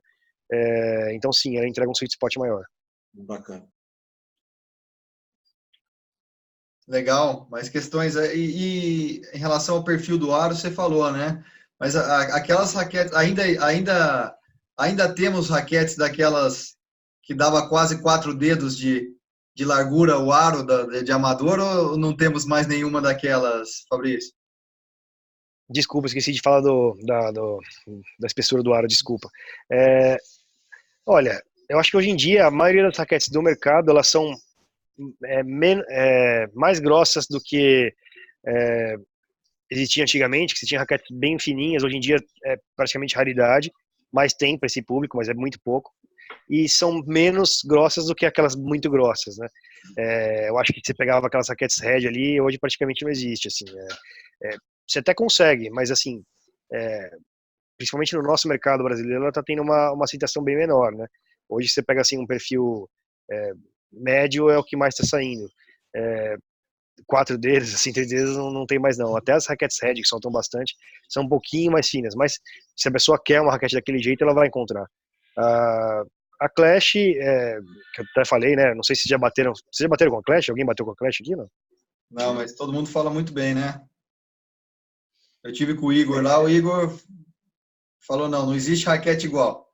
Então sim, ela entrega um sweet spot maior. Bacana. Legal, mas questões e em relação ao perfil do aro, você falou, né? Mas aquelas raquetes, ainda temos raquetes daquelas que dava quase 4 dedos de largura o aro de amador, ou não temos mais nenhuma daquelas, Fabrício? Desculpa, esqueci de falar da espessura do aro, desculpa. Olha, eu acho que hoje em dia a maioria das raquetes do mercado, elas são mais grossas do que existia antigamente, que você tinha raquetes bem fininhas. Hoje em dia é praticamente raridade, mas tem para esse público, mas é muito pouco. E são menos grossas do que aquelas muito grossas, né? Eu acho que você pegava aquelas raquetes Red ali, hoje praticamente não existe, assim. Você até consegue, mas assim, principalmente no nosso mercado brasileiro, ela está tendo uma aceitação bem menor, né? Hoje você pega assim um perfil médio, é o que mais está saindo. 4 dedos, assim, 3 dedos não tem mais não. Até as raquetes Red, que soltam bastante, são um pouquinho mais finas, mas se a pessoa quer uma raquete daquele jeito, ela vai encontrar. A Clash, que eu até falei, né? Não sei se já bateram. Vocês já bateram com a Clash? Alguém bateu com a Clash aqui, não? Não, mas todo mundo fala muito bem, né? Eu tive com o Igor lá, o Igor falou, não existe raquete igual.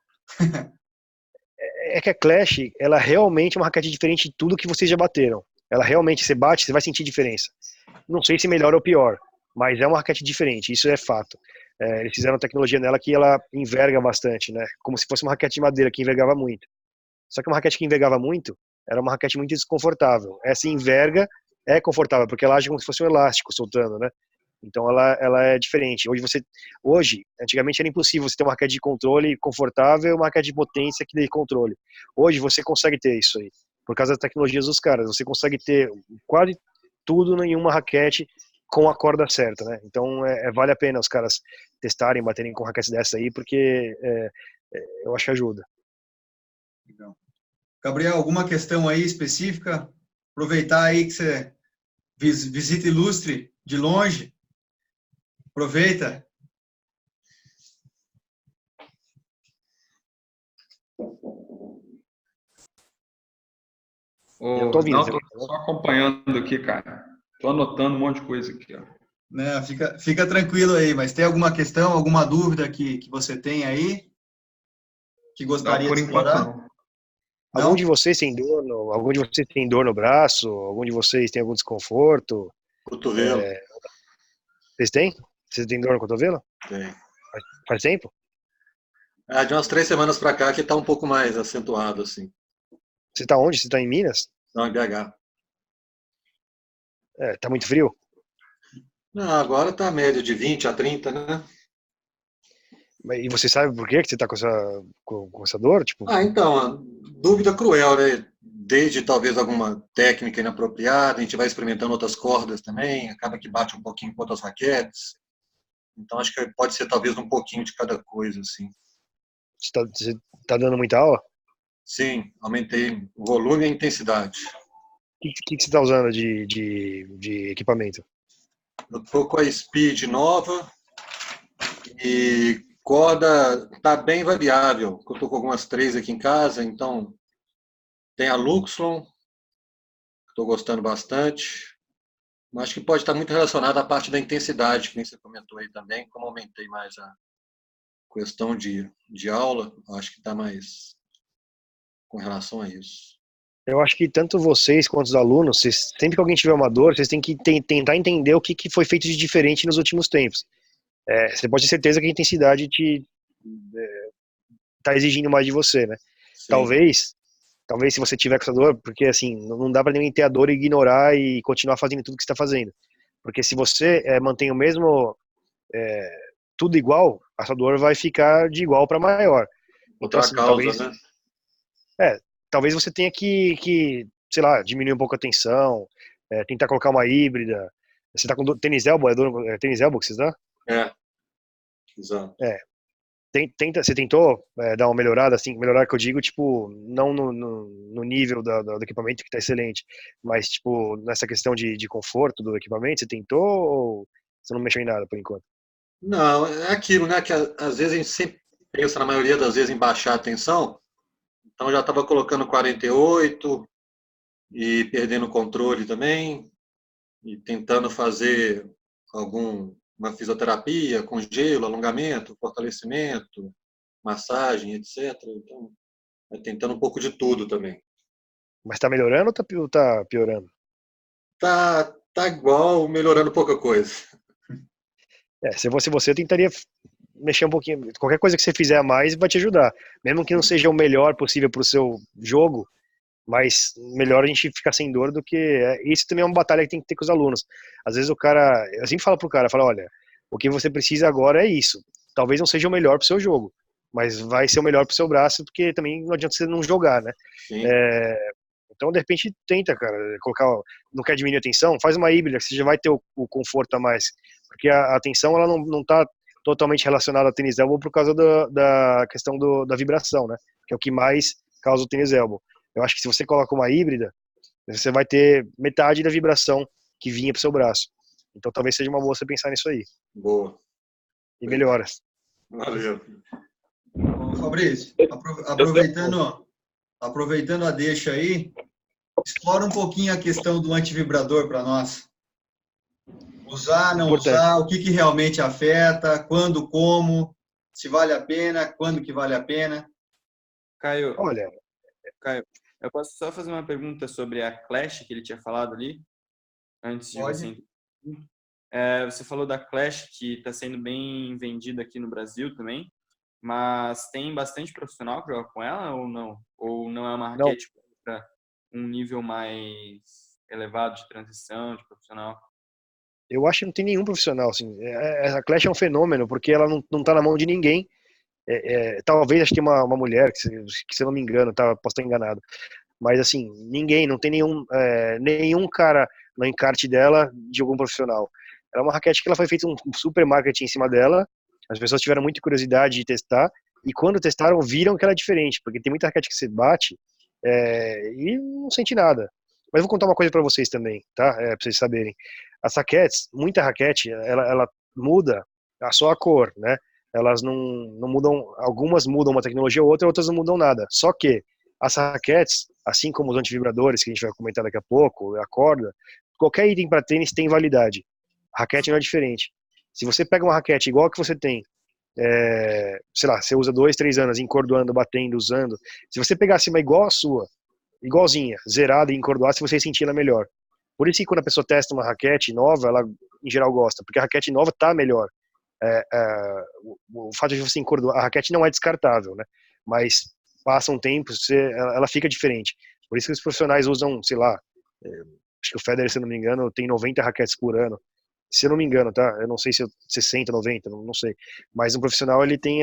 É que a Clash, ela realmente é uma raquete diferente de tudo que vocês já bateram. Ela realmente, você bate, você vai sentir diferença. Não sei se melhor ou pior, mas é uma raquete diferente, isso é fato. Eles fizeram uma tecnologia nela que ela enverga bastante, né? Como se fosse uma raquete de madeira que envergava muito. Só que uma raquete que envergava muito era uma raquete muito desconfortável. Essa enverga é confortável, porque ela age como se fosse um elástico soltando, né? Então ela é diferente. Hoje, antigamente era impossível você ter uma raquete de controle confortável e uma raquete de potência que dê controle. Hoje você consegue ter isso aí, por causa das tecnologias dos caras. Você consegue ter quase tudo em uma raquete com a corda certa, né? Então vale a pena os caras testarem, baterem com raquetes dessa aí, porque eu acho que ajuda. Legal. Gabriel, alguma questão aí específica? Aproveitar aí que você visita ilustre de longe. Aproveita. Eu tô ouvindo. Não, tô só acompanhando aqui, cara. Tô anotando um monte de coisa aqui, ó. Não, fica tranquilo aí, mas tem alguma questão, alguma dúvida que você tem aí? Que gostaria Não, por de enquanto explorar? não. Algum Não? de vocês tem dor algum de vocês tem dor no braço? Algum de vocês tem algum desconforto? Cotovelo. Vocês têm? Vocês têm dor no cotovelo? Tem. Faz tempo? De umas 3 semanas para cá que está um pouco mais acentuado, assim. Você tá onde? Você tá em Minas? Não, em BH. Tá muito frio? Não, agora está a média de 20 a 30, né? E você sabe por que você tá com essa dor? Tipo, Então, dúvida cruel, né? Desde talvez alguma técnica inapropriada, a gente vai experimentando outras cordas também, acaba que bate um pouquinho com outras raquetes. Então, acho que pode ser talvez um pouquinho de cada coisa, assim. você tá dando muita aula? Sim, aumentei o volume e a intensidade. O que você tá usando de equipamento? Eu tô com a Speed nova e corda tá bem variável. Eu tô com algumas 3 aqui em casa, então tem a Luxlon, que estou gostando bastante. Mas acho que pode estar muito relacionado à parte da intensidade, que você comentou aí também, como aumentei mais a questão de aula, acho que está mais com relação a isso. Eu acho que tanto vocês quanto os alunos, sempre que alguém tiver uma dor, vocês têm que tentar entender o que foi feito de diferente nos últimos tempos. Você pode ter certeza que a intensidade tá exigindo mais de você, né? Sim. Talvez se você tiver com essa dor, porque assim, não dá para ninguém ter a dor e ignorar e continuar fazendo tudo que você está fazendo. Porque se você mantém o mesmo, tudo igual, a sua dor vai ficar de igual para maior. Então, Outra assim, causa, né? talvez você tenha que, sei lá, diminuir um pouco a tensão, tentar colocar uma híbrida, Você tá com tênis elbow? Tênis elbow que você dá? É, exato. Você tentou dar uma melhorada, assim, melhorar que eu digo, tipo, não no nível do equipamento que tá excelente, mas, tipo, nessa questão de conforto do equipamento, você tentou ou você não mexeu em nada por enquanto? Não, é aquilo, né? Que às vezes a gente sempre pensa, na maioria das vezes, em baixar a tensão. Então já estava colocando 48 e perdendo o controle também, e tentando fazer uma fisioterapia com gelo, alongamento, fortalecimento, massagem, etc. Então, tentando um pouco de tudo também. Mas tá melhorando ou tá piorando? Tá igual, melhorando pouca coisa. Se fosse você, eu tentaria mexer um pouquinho. Qualquer coisa que você fizer a mais vai te ajudar. Mesmo que não seja o melhor possível pro seu jogo, mas melhor a gente ficar sem dor do que... Isso também é uma batalha que tem que ter com os alunos. Às vezes o cara... Eu sempre falo pro cara, olha, o que você precisa agora é isso. Talvez não seja o melhor pro seu jogo, mas vai ser o melhor pro seu braço, porque também não adianta você não jogar, né? Sim. Então, de repente, tenta, cara, colocar... Não quer diminuir a tensão? Faz uma híbrida, que você já vai ter o conforto a mais. Porque a tensão, ela não tá totalmente relacionada ao tênis elbow por causa da questão da vibração, né? Que é o que mais causa o tênis elbow. Eu acho que se você coloca uma híbrida, você vai ter metade da vibração que vinha pro seu braço. Então talvez seja uma boa você pensar nisso aí. Boa. E melhoras. Valeu. Bom, Fabrício, aproveitando a deixa aí, explora um pouquinho a questão do antivibrador para nós. Usar, não usar, o que realmente afeta, quando, como, se vale a pena, quando que vale a pena. Caio, Olha, eu posso só fazer uma pergunta sobre a Clash que ele tinha falado ali? Antes de Pode. você... Você falou da Clash, que está sendo bem vendida aqui no Brasil também, mas tem bastante profissional que joga com ela ou não? Ou não é uma raquete para um nível mais elevado de transição, de profissional? eu acho que não tem nenhum profissional, assim. A Clash é um fenômeno, porque ela não tá na mão de ninguém. Talvez acho que tem uma mulher, que se eu não me engano, posso estar enganado. Mas assim, não tem nenhum cara no encarte dela de algum profissional. Ela é uma raquete que ela foi feita um super marketing em cima dela, as pessoas tiveram muita curiosidade de testar, e quando testaram, viram que ela é diferente, porque tem muita raquete que você bate e não sente nada. Mas eu vou contar uma coisa para vocês também, tá? Para vocês saberem. As raquetes, muita raquete, ela muda só a cor, né? Elas não mudam, algumas mudam uma tecnologia ou outra, outras não mudam nada. Só que as raquetes, assim como os antivibradores, que a gente vai comentar daqui a pouco, a corda, qualquer item para tênis tem validade. A raquete não é diferente. Se você pega uma raquete igual a que você tem, sei lá, você usa 2, 3 anos encordoando, batendo, usando, se você pegasse uma igual a sua, igualzinha, zerada e encordoasse, você ia sentir ela melhor. Por isso que quando a pessoa testa uma raquete nova, ela em geral gosta, porque a raquete nova tá melhor. O fato de você encordoar, a raquete não é descartável, né? Mas passa um tempo, ela fica diferente. Por isso que os profissionais usam, sei lá, acho que o Federer, se eu não me engano, tem 90 raquetes por ano. Se eu não me engano, tá? Eu não sei se 60, 90, não sei. Mas um profissional, ele tem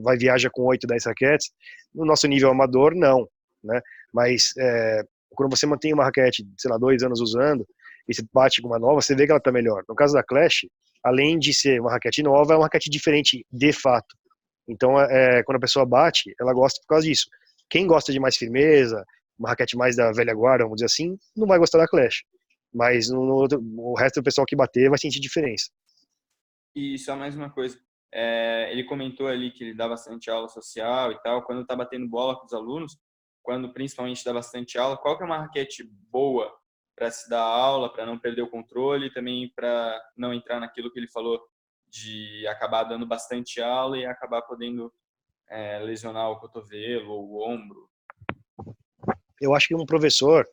vai viajar com 8, 10 raquetes. No nosso nível amador, não, né? Mas quando você mantém uma raquete, sei lá, 2 anos usando, e você bate com uma nova, você vê que ela tá melhor. No caso da Clash, além de ser uma raquete nova, é uma raquete diferente de fato. Então, quando a pessoa bate, ela gosta por causa disso. Quem gosta de mais firmeza, uma raquete mais da velha guarda, vamos dizer assim, não vai gostar da Clash. Mas o resto do pessoal que bater vai sentir diferença. E só mais uma coisa. Ele comentou ali que ele dá bastante aula social e tal. Quando tá batendo bola com os alunos, quando principalmente dá bastante aula, qual que é uma raquete boa para se dar aula, para não perder o controle e também para não entrar naquilo que ele falou de acabar dando bastante aula e acabar podendo lesionar o cotovelo ou o ombro? Eu acho que um professor,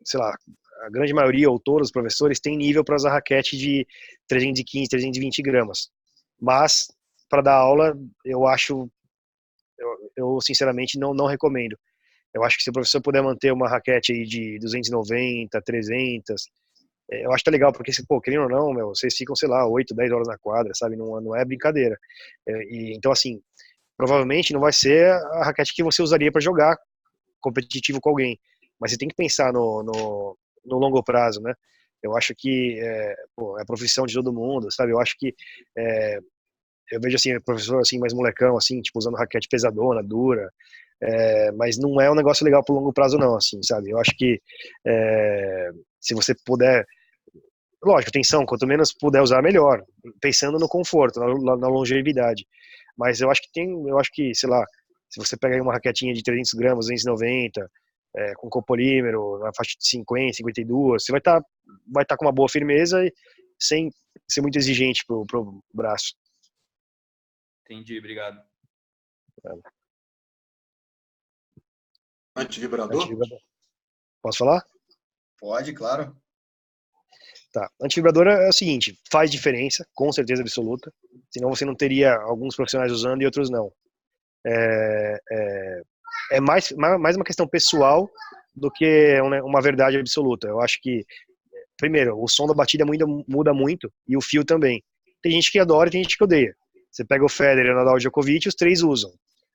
sei lá, a grande maioria ou todos os professores têm nível para usar raquete de 315, 320 gramas. Mas, para dar aula, eu sinceramente não recomendo. Eu acho que se o professor puder manter uma raquete aí de 290, 300, eu acho que tá legal, porque, querendo ou não, vocês ficam, sei lá, 8, 10 horas na quadra, sabe? Não é brincadeira. Então, assim, provavelmente não vai ser a raquete que você usaria para jogar competitivo com alguém. Mas você tem que pensar no longo prazo, né? Eu acho que é a profissão de todo mundo, sabe? Eu acho que eu vejo assim, professor assim, mais molecão, assim, tipo, usando raquete pesadona, dura, mas não é um negócio legal pro longo prazo não, assim, sabe? Eu acho que se você puder, lógico, atenção, quanto menos puder usar, melhor, pensando no conforto, na longevidade. Mas eu acho que, sei lá, se você pega aí uma raquetinha de 300 gramas, 290, com copolímero, na faixa de 50, 52, você vai tá com uma boa firmeza e sem ser muito exigente pro braço. Entendi, obrigado. Antivibrador? Posso falar? Pode, claro. Tá. Antivibrador é o seguinte, faz diferença, com certeza absoluta, senão você não teria alguns profissionais usando e outros não. É mais uma questão pessoal do que uma verdade absoluta. Eu acho que, primeiro, o som da batida muda muito e o fio também. Tem gente que adora e tem gente que odeia. Você pega o Federer, o Nadal, o Djokovic, os três usam.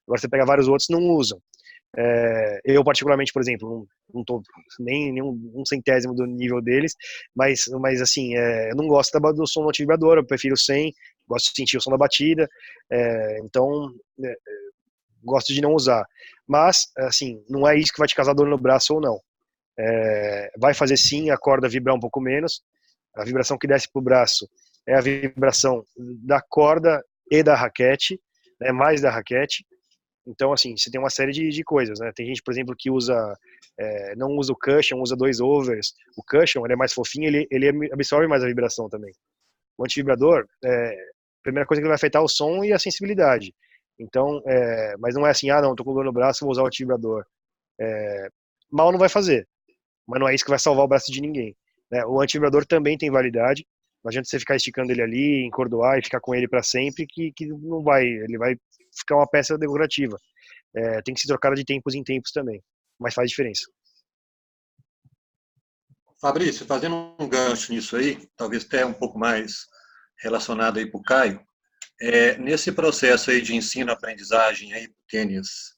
Agora você pega vários outros, não usam. Eu particularmente, por exemplo, não tô nem um centésimo do nível deles, mas assim, eu não gosto do som do antivibrador, eu prefiro sem, gosto de sentir o som da batida, então gosto de não usar. Mas, assim, não é isso que vai te causar dor no braço ou não. Vai fazer sim a corda vibrar um pouco menos, a vibração que desce pro braço é a vibração da corda e da raquete, mais da raquete. Então, assim, você tem uma série de coisas, né? Tem gente, por exemplo, que não usa o cushion, usa 2 overs. O cushion, ele é mais fofinho, ele absorve mais a vibração também. O antivibrador, a primeira coisa que ele vai afetar é o som e a sensibilidade. Então, mas não é assim, não, tô com dor no braço, vou usar o antivibrador. Mal não vai fazer, mas não é isso que vai salvar o braço de ninguém, né? O antivibrador também tem validade. Não adianta você ficar esticando ele ali, encordoar e ficar com ele para sempre, que não vai, ele vai ficar uma peça decorativa. Tem que se trocar de tempos em tempos também, mas faz diferença. Fabrício, fazendo um gancho nisso aí, talvez até um pouco mais relacionado aí para o Caio, nesse processo aí de ensino-aprendizagem aí pro tênis,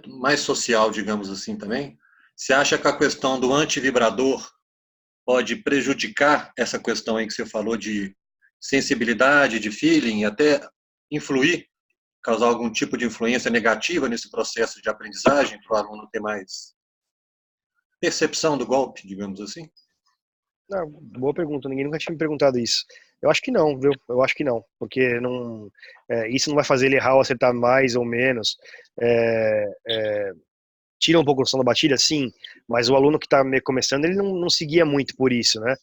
mais social, digamos assim também, você acha que a questão do antivibrador pode prejudicar essa questão aí que você falou de sensibilidade, de feeling, e até influir, causar algum tipo de influência negativa nesse processo de aprendizagem, para o aluno ter mais percepção do golpe, digamos assim? Não, boa pergunta, ninguém nunca tinha me perguntado isso. Eu acho que não, viu? Eu acho que não, porque isso não vai fazer ele errar ou acertar mais ou menos. Tira um pouco o som da batida, sim, mas o aluno que está começando, ele não seguia muito por isso, né?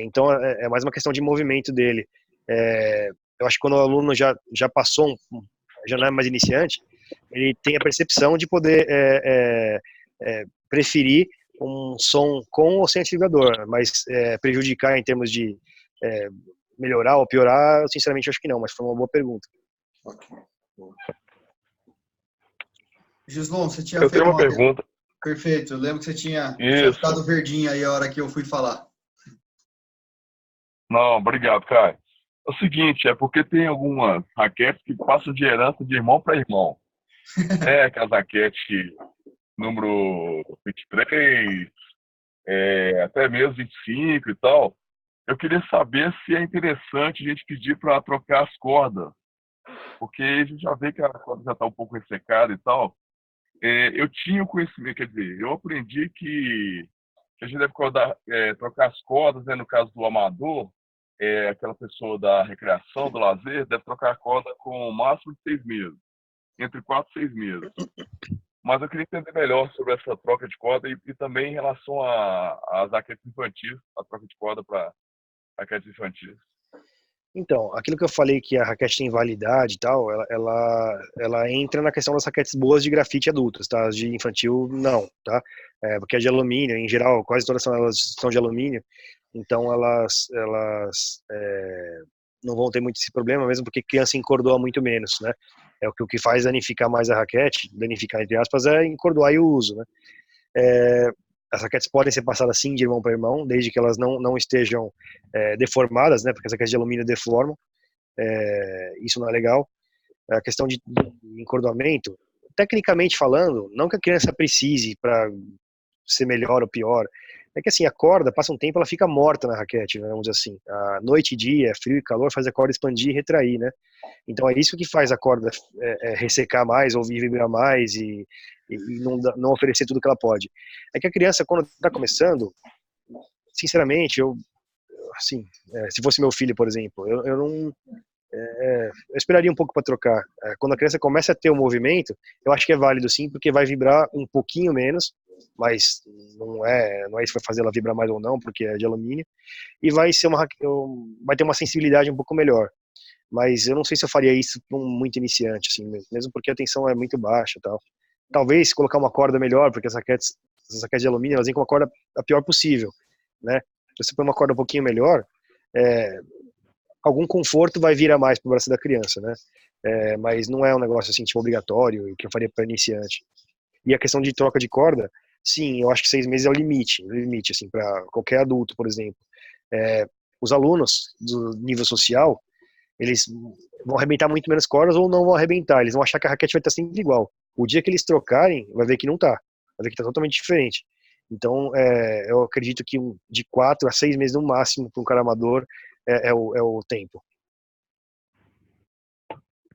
Então é mais uma questão de movimento dele. Eu acho que quando o aluno já passou, já não é mais iniciante, ele tem a percepção de poder preferir um som com ou sem antivibrador, mas prejudicar em termos de melhorar ou piorar, eu sinceramente acho que não, mas foi uma boa pergunta. Gislon, você tinha Eu feito tenho uma pergunta. Perfeito, eu lembro que você tinha Isso. ficado verdinho aí a hora que eu fui falar. Não, obrigado, Caio. É o seguinte, porque tem algumas raquetes que passam de herança de irmão para irmão. Aquelas raquetes número 23, até mesmo 25 e tal. Eu queria saber se é interessante a gente pedir para trocar as cordas, porque a gente já vê que a corda já está um pouco ressecada e tal. Eu tinha o conhecimento, quer dizer, eu aprendi que a gente deve trocar as cordas, né, no caso do amador, aquela pessoa da recreação, do lazer, deve trocar a corda com o máximo de 6 meses, entre 4 e 6 meses. Mas eu queria entender melhor sobre essa troca de corda e também em relação às raquetes infantis, a troca de corda para raquetes infantis. Então, aquilo que eu falei que a raquete tem validade e tal, ela entra na questão das raquetes boas de grafite adultas, tá? As de infantil, não, tá? Porque a de alumínio, em geral, quase todas elas são de alumínio, então elas não vão ter muito esse problema, mesmo porque criança encordoa muito menos, né? O que faz danificar mais a raquete, danificar entre aspas, é encordoar e o uso, né? As raquetes podem ser passadas sim de irmão para irmão, desde que elas não estejam deformadas, né? Porque as raquetes de alumínio deformam, isso não é legal. A questão de encordoamento, tecnicamente falando, não que a criança precise para ser melhor ou pior, É que assim, a corda, passa um tempo, ela fica morta na raquete, né, vamos dizer assim. A noite e dia, frio e calor, faz a corda expandir e retrair, né? Então é isso que faz a corda ressecar mais, ou vibrar mais e não oferecer tudo que ela pode. É que a criança, quando está começando, sinceramente, assim, se fosse meu filho, por exemplo, eu não, eu esperaria um pouco para trocar. Quando a criança começa a ter o movimento, eu acho que é válido sim, porque vai vibrar um pouquinho menos, mas não é isso que vai fazer ela vibrar mais ou não, porque é de alumínio, e vai ter uma sensibilidade um pouco melhor. Mas eu não sei se eu faria isso para um muito iniciante, assim, mesmo porque a tensão é muito baixa e tal. Talvez colocar uma corda melhor, porque essas raquetes de alumínio, elas vêm com uma corda a pior possível, né? Se você põe uma corda um pouquinho melhor, algum conforto vai vir a mais para o braço da criança, né? Mas não é um negócio assim, tipo, obrigatório, que eu faria para iniciante. E a questão de troca de corda, sim, eu acho que 6 meses é o limite assim, para qualquer adulto, por exemplo. Os alunos do nível social, eles vão arrebentar muito menos cordas ou não vão arrebentar, eles vão achar que a raquete vai estar sempre igual. O dia que eles trocarem, vai ver que não tá, vai ver que tá totalmente diferente. Então, eu acredito que de 4 a 6 meses no máximo para um cara amador é o tempo.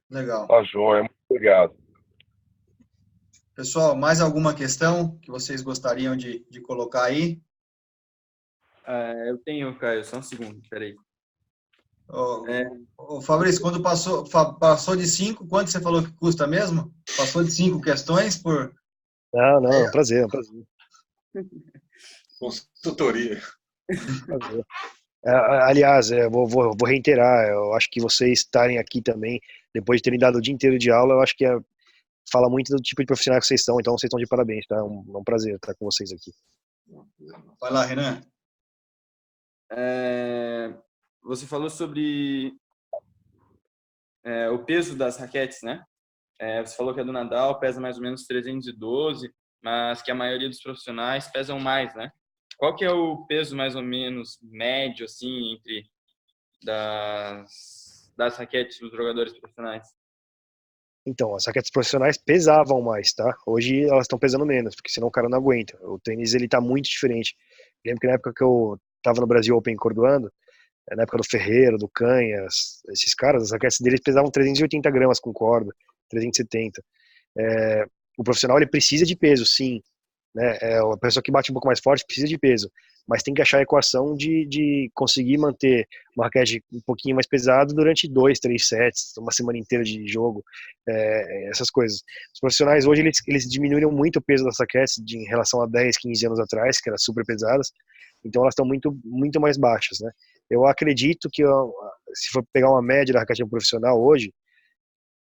Legal. Tá joia, muito obrigado. Pessoal, mais alguma questão que vocês gostariam de colocar aí? Eu tenho, Caio, só um segundo, peraí. Ô, Fabrício, quando passou de 5, quanto você falou que custa mesmo? Passou de 5 questões por... Não, é um prazer, Consultoria. prazer. Aliás, vou reiterar, eu acho que vocês estarem aqui também, depois de terem dado o dia inteiro de aula, eu acho que fala muito do tipo de profissional que vocês são, então vocês estão de parabéns, tá? É um prazer estar com vocês aqui. Vai lá, Renan. Você falou sobre o peso das raquetes, né? Você falou que a do Nadal pesa mais ou menos 312, mas que a maioria dos profissionais pesam mais, né? Qual que é o peso mais ou menos médio, assim, entre das raquetes dos jogadores profissionais? Então, as raquetes profissionais pesavam mais, tá? Hoje elas estão pesando menos, porque senão o cara não aguenta. O tênis, ele tá muito diferente. Lembro que na época que eu tava no Brasil Open cordoando, na época do Ferreira, do Canhas, esses caras, as raquetes deles pesavam 380 gramas com corda, 370. O profissional, ele precisa de peso, sim, né? A pessoa que bate um pouco mais forte precisa de peso, mas tem que achar a equação de conseguir manter uma raquete um pouquinho mais pesada durante 2, 3 sets, uma semana inteira de jogo, essas coisas. Os profissionais hoje, eles diminuíram muito o peso das raquetes em relação a 10, 15 anos atrás, que eram super pesadas, então elas estão muito, muito mais baixas, né? Eu acredito que, se for pegar uma média da raquete profissional hoje,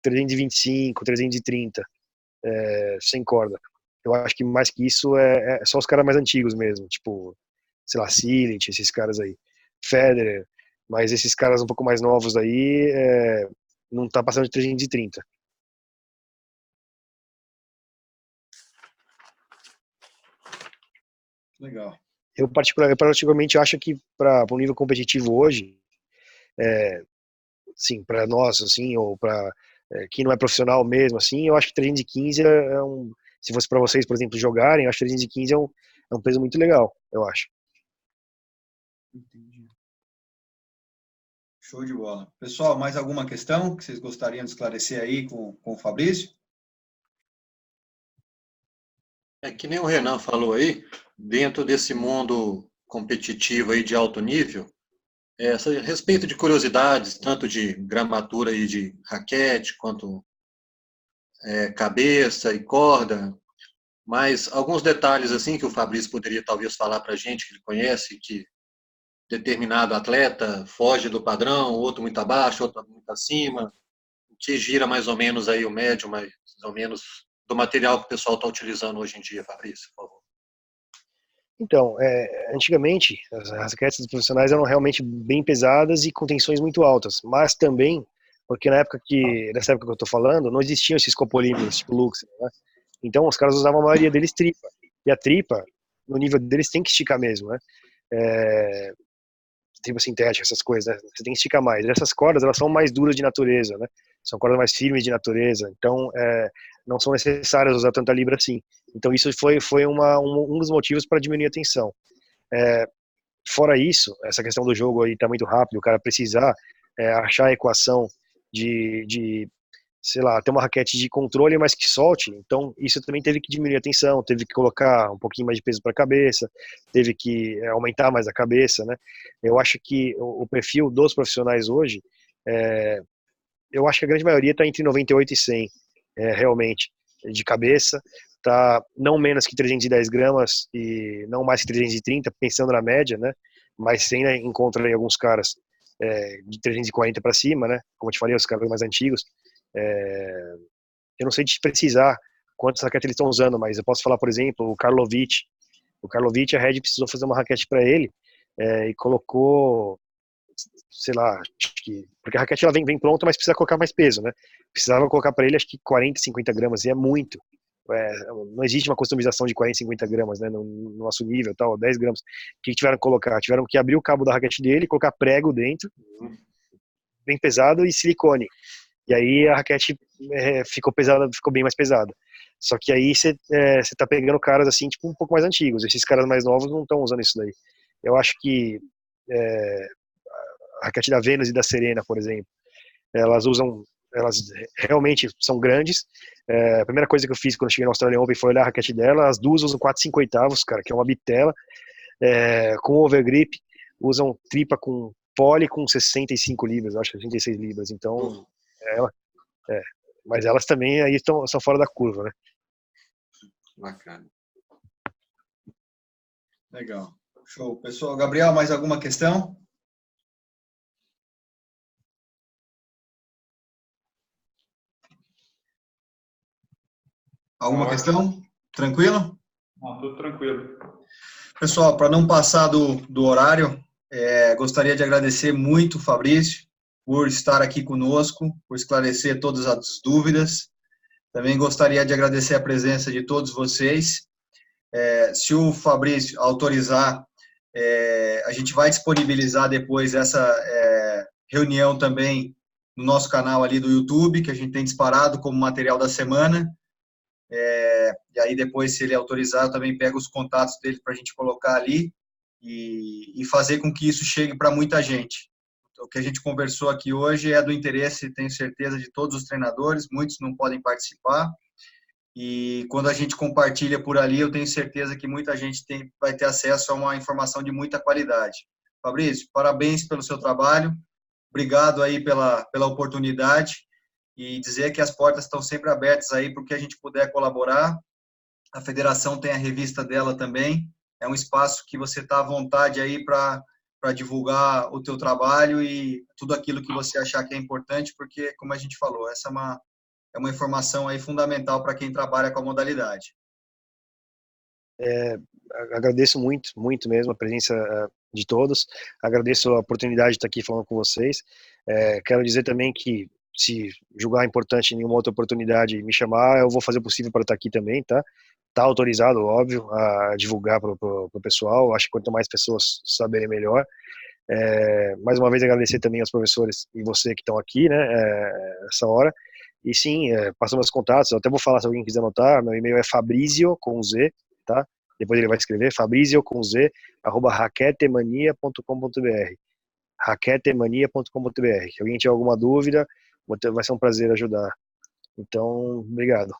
325, 330, sem corda. Eu acho que mais que isso é só os caras mais antigos mesmo, tipo, sei lá, Cilic, esses caras aí, Federer, mas esses caras um pouco mais novos aí, não tá passando de 330. Legal. Eu particularmente acho que para um nível competitivo hoje, sim, para nós, assim, ou para quem não é profissional mesmo, assim, eu acho que 315 se fosse para vocês, por exemplo, jogarem, eu acho que 315 é um peso muito legal, eu acho. Entendi. Show de bola. Pessoal, mais alguma questão que vocês gostariam de esclarecer aí com o Fabrício? Que nem o Renan falou aí, dentro desse mundo competitivo aí de alto nível, a respeito de curiosidades, tanto de gramatura aí de raquete, quanto cabeça e corda, mas alguns detalhes assim que o Fabrício poderia talvez falar para a gente, que ele conhece, que determinado atleta foge do padrão, outro muito abaixo, outro muito acima, que gira mais ou menos aí o médio, mais ou menos do material que o pessoal está utilizando hoje em dia, Fabrício, por favor. Então, antigamente, as raquetes dos profissionais eram realmente bem pesadas e com tensões muito altas, mas também, porque nessa época que eu estou falando, não existiam esses copolímeros, tipo Luxem, né? Então, os caras usavam a maioria deles tripa, e a tripa, no nível deles, tem que esticar mesmo, né? Tripa sintética, essas coisas, né? Você tem que esticar mais. E essas cordas, elas são mais duras de natureza, né? São cordas mais firmes de natureza, então não são necessárias usar tanta libra assim. Então isso foi um dos motivos para diminuir a tensão. Fora isso, essa questão do jogo aí tá muito rápido, o cara precisar achar a equação de, sei lá, ter uma raquete de controle, mas que solte. Então, isso também teve que diminuir a tensão, teve que colocar um pouquinho mais de peso para a cabeça, teve que aumentar mais a cabeça, né? Eu acho que o perfil dos profissionais hoje, eu acho que a grande maioria está entre 98 e 100, realmente, de cabeça, tá não menos que 310 gramas e não mais que 330, pensando na média, né? Mas você ainda encontra aí alguns caras de 340 para cima, né? Como eu te falei, os caras mais antigos. Eu não sei de precisar quantas raquetes eles estão usando, mas eu posso falar, por exemplo, o Karlovic. O Karlovic, a Red precisou fazer uma raquete para ele e colocou, sei lá, acho que, porque a raquete ela vem pronta, mas precisa colocar mais peso, né? Precisava colocar para ele, acho que 40, 50 gramas, e é muito. Não existe uma customização de 40, 50 gramas, né, no nosso nível, tal, 10 gramas. O que tiveram que colocar? Tiveram que abrir o cabo da raquete dele, colocar prego dentro, bem pesado, e silicone. E aí a raquete ficou pesada, ficou bem mais pesada. Só que aí você tá pegando caras assim, tipo, um pouco mais antigos. Esses caras mais novos não estão usando isso daí. Eu acho que a raquete da Venus e da Serena, por exemplo, elas realmente são grandes. A primeira coisa que eu fiz quando eu cheguei no Australian Open foi olhar a raquete dela. As duas usam 4,5, cara, que é uma bitela, com overgrip, usam tripa com pole com 65 libras, acho que 66 libras. Então, mas elas também aí são fora da curva, né? Bacana. Legal. Show. Pessoal, Gabriel, mais alguma questão? Alguma questão? Tranquilo? Não, tudo tranquilo. Pessoal, para não passar do horário, gostaria de agradecer muito o Fabrício por estar aqui conosco, por esclarecer todas as dúvidas. Também gostaria de agradecer a presença de todos vocês. Se o Fabrício autorizar, a gente vai disponibilizar depois essa reunião também no nosso canal ali do YouTube, que a gente tem disparado como material da semana. E aí depois, se ele autorizar, eu também pego os contatos dele para a gente colocar ali e fazer com que isso chegue para muita gente. O que a gente conversou aqui hoje é do interesse, tenho certeza, de todos os treinadores, muitos não podem participar, e quando a gente compartilha por ali, eu tenho certeza que muita gente vai ter acesso a uma informação de muita qualidade. Fabrício, parabéns pelo seu trabalho, obrigado aí pela oportunidade, e dizer que as portas estão sempre abertas aí para o que a gente puder colaborar. A federação tem a revista dela também, é um espaço que você está à vontade aí para divulgar o teu trabalho e tudo aquilo que você achar que é importante, porque, como a gente falou, essa é uma informação aí fundamental para quem trabalha com a modalidade. Agradeço muito, muito mesmo a presença de todos, agradeço a oportunidade de estar aqui falando com vocês. Quero dizer também que, se julgar importante em nenhuma outra oportunidade me chamar, eu vou fazer o possível para estar aqui também, tá? Tá autorizado, óbvio, a divulgar para o pessoal. Acho que quanto mais pessoas saberem, melhor. Mais uma vez agradecer também aos professores e você que estão aqui, né, essa hora. E sim, passando os contatos, eu até vou falar se alguém quiser anotar, meu e-mail é Fabrizio, com Z, tá? Depois ele vai escrever, Fabrizio, com Z, @raquetemania.com.br, raquetemania.com.br. Se alguém tiver alguma dúvida, vai ser um prazer ajudar. Então, obrigado.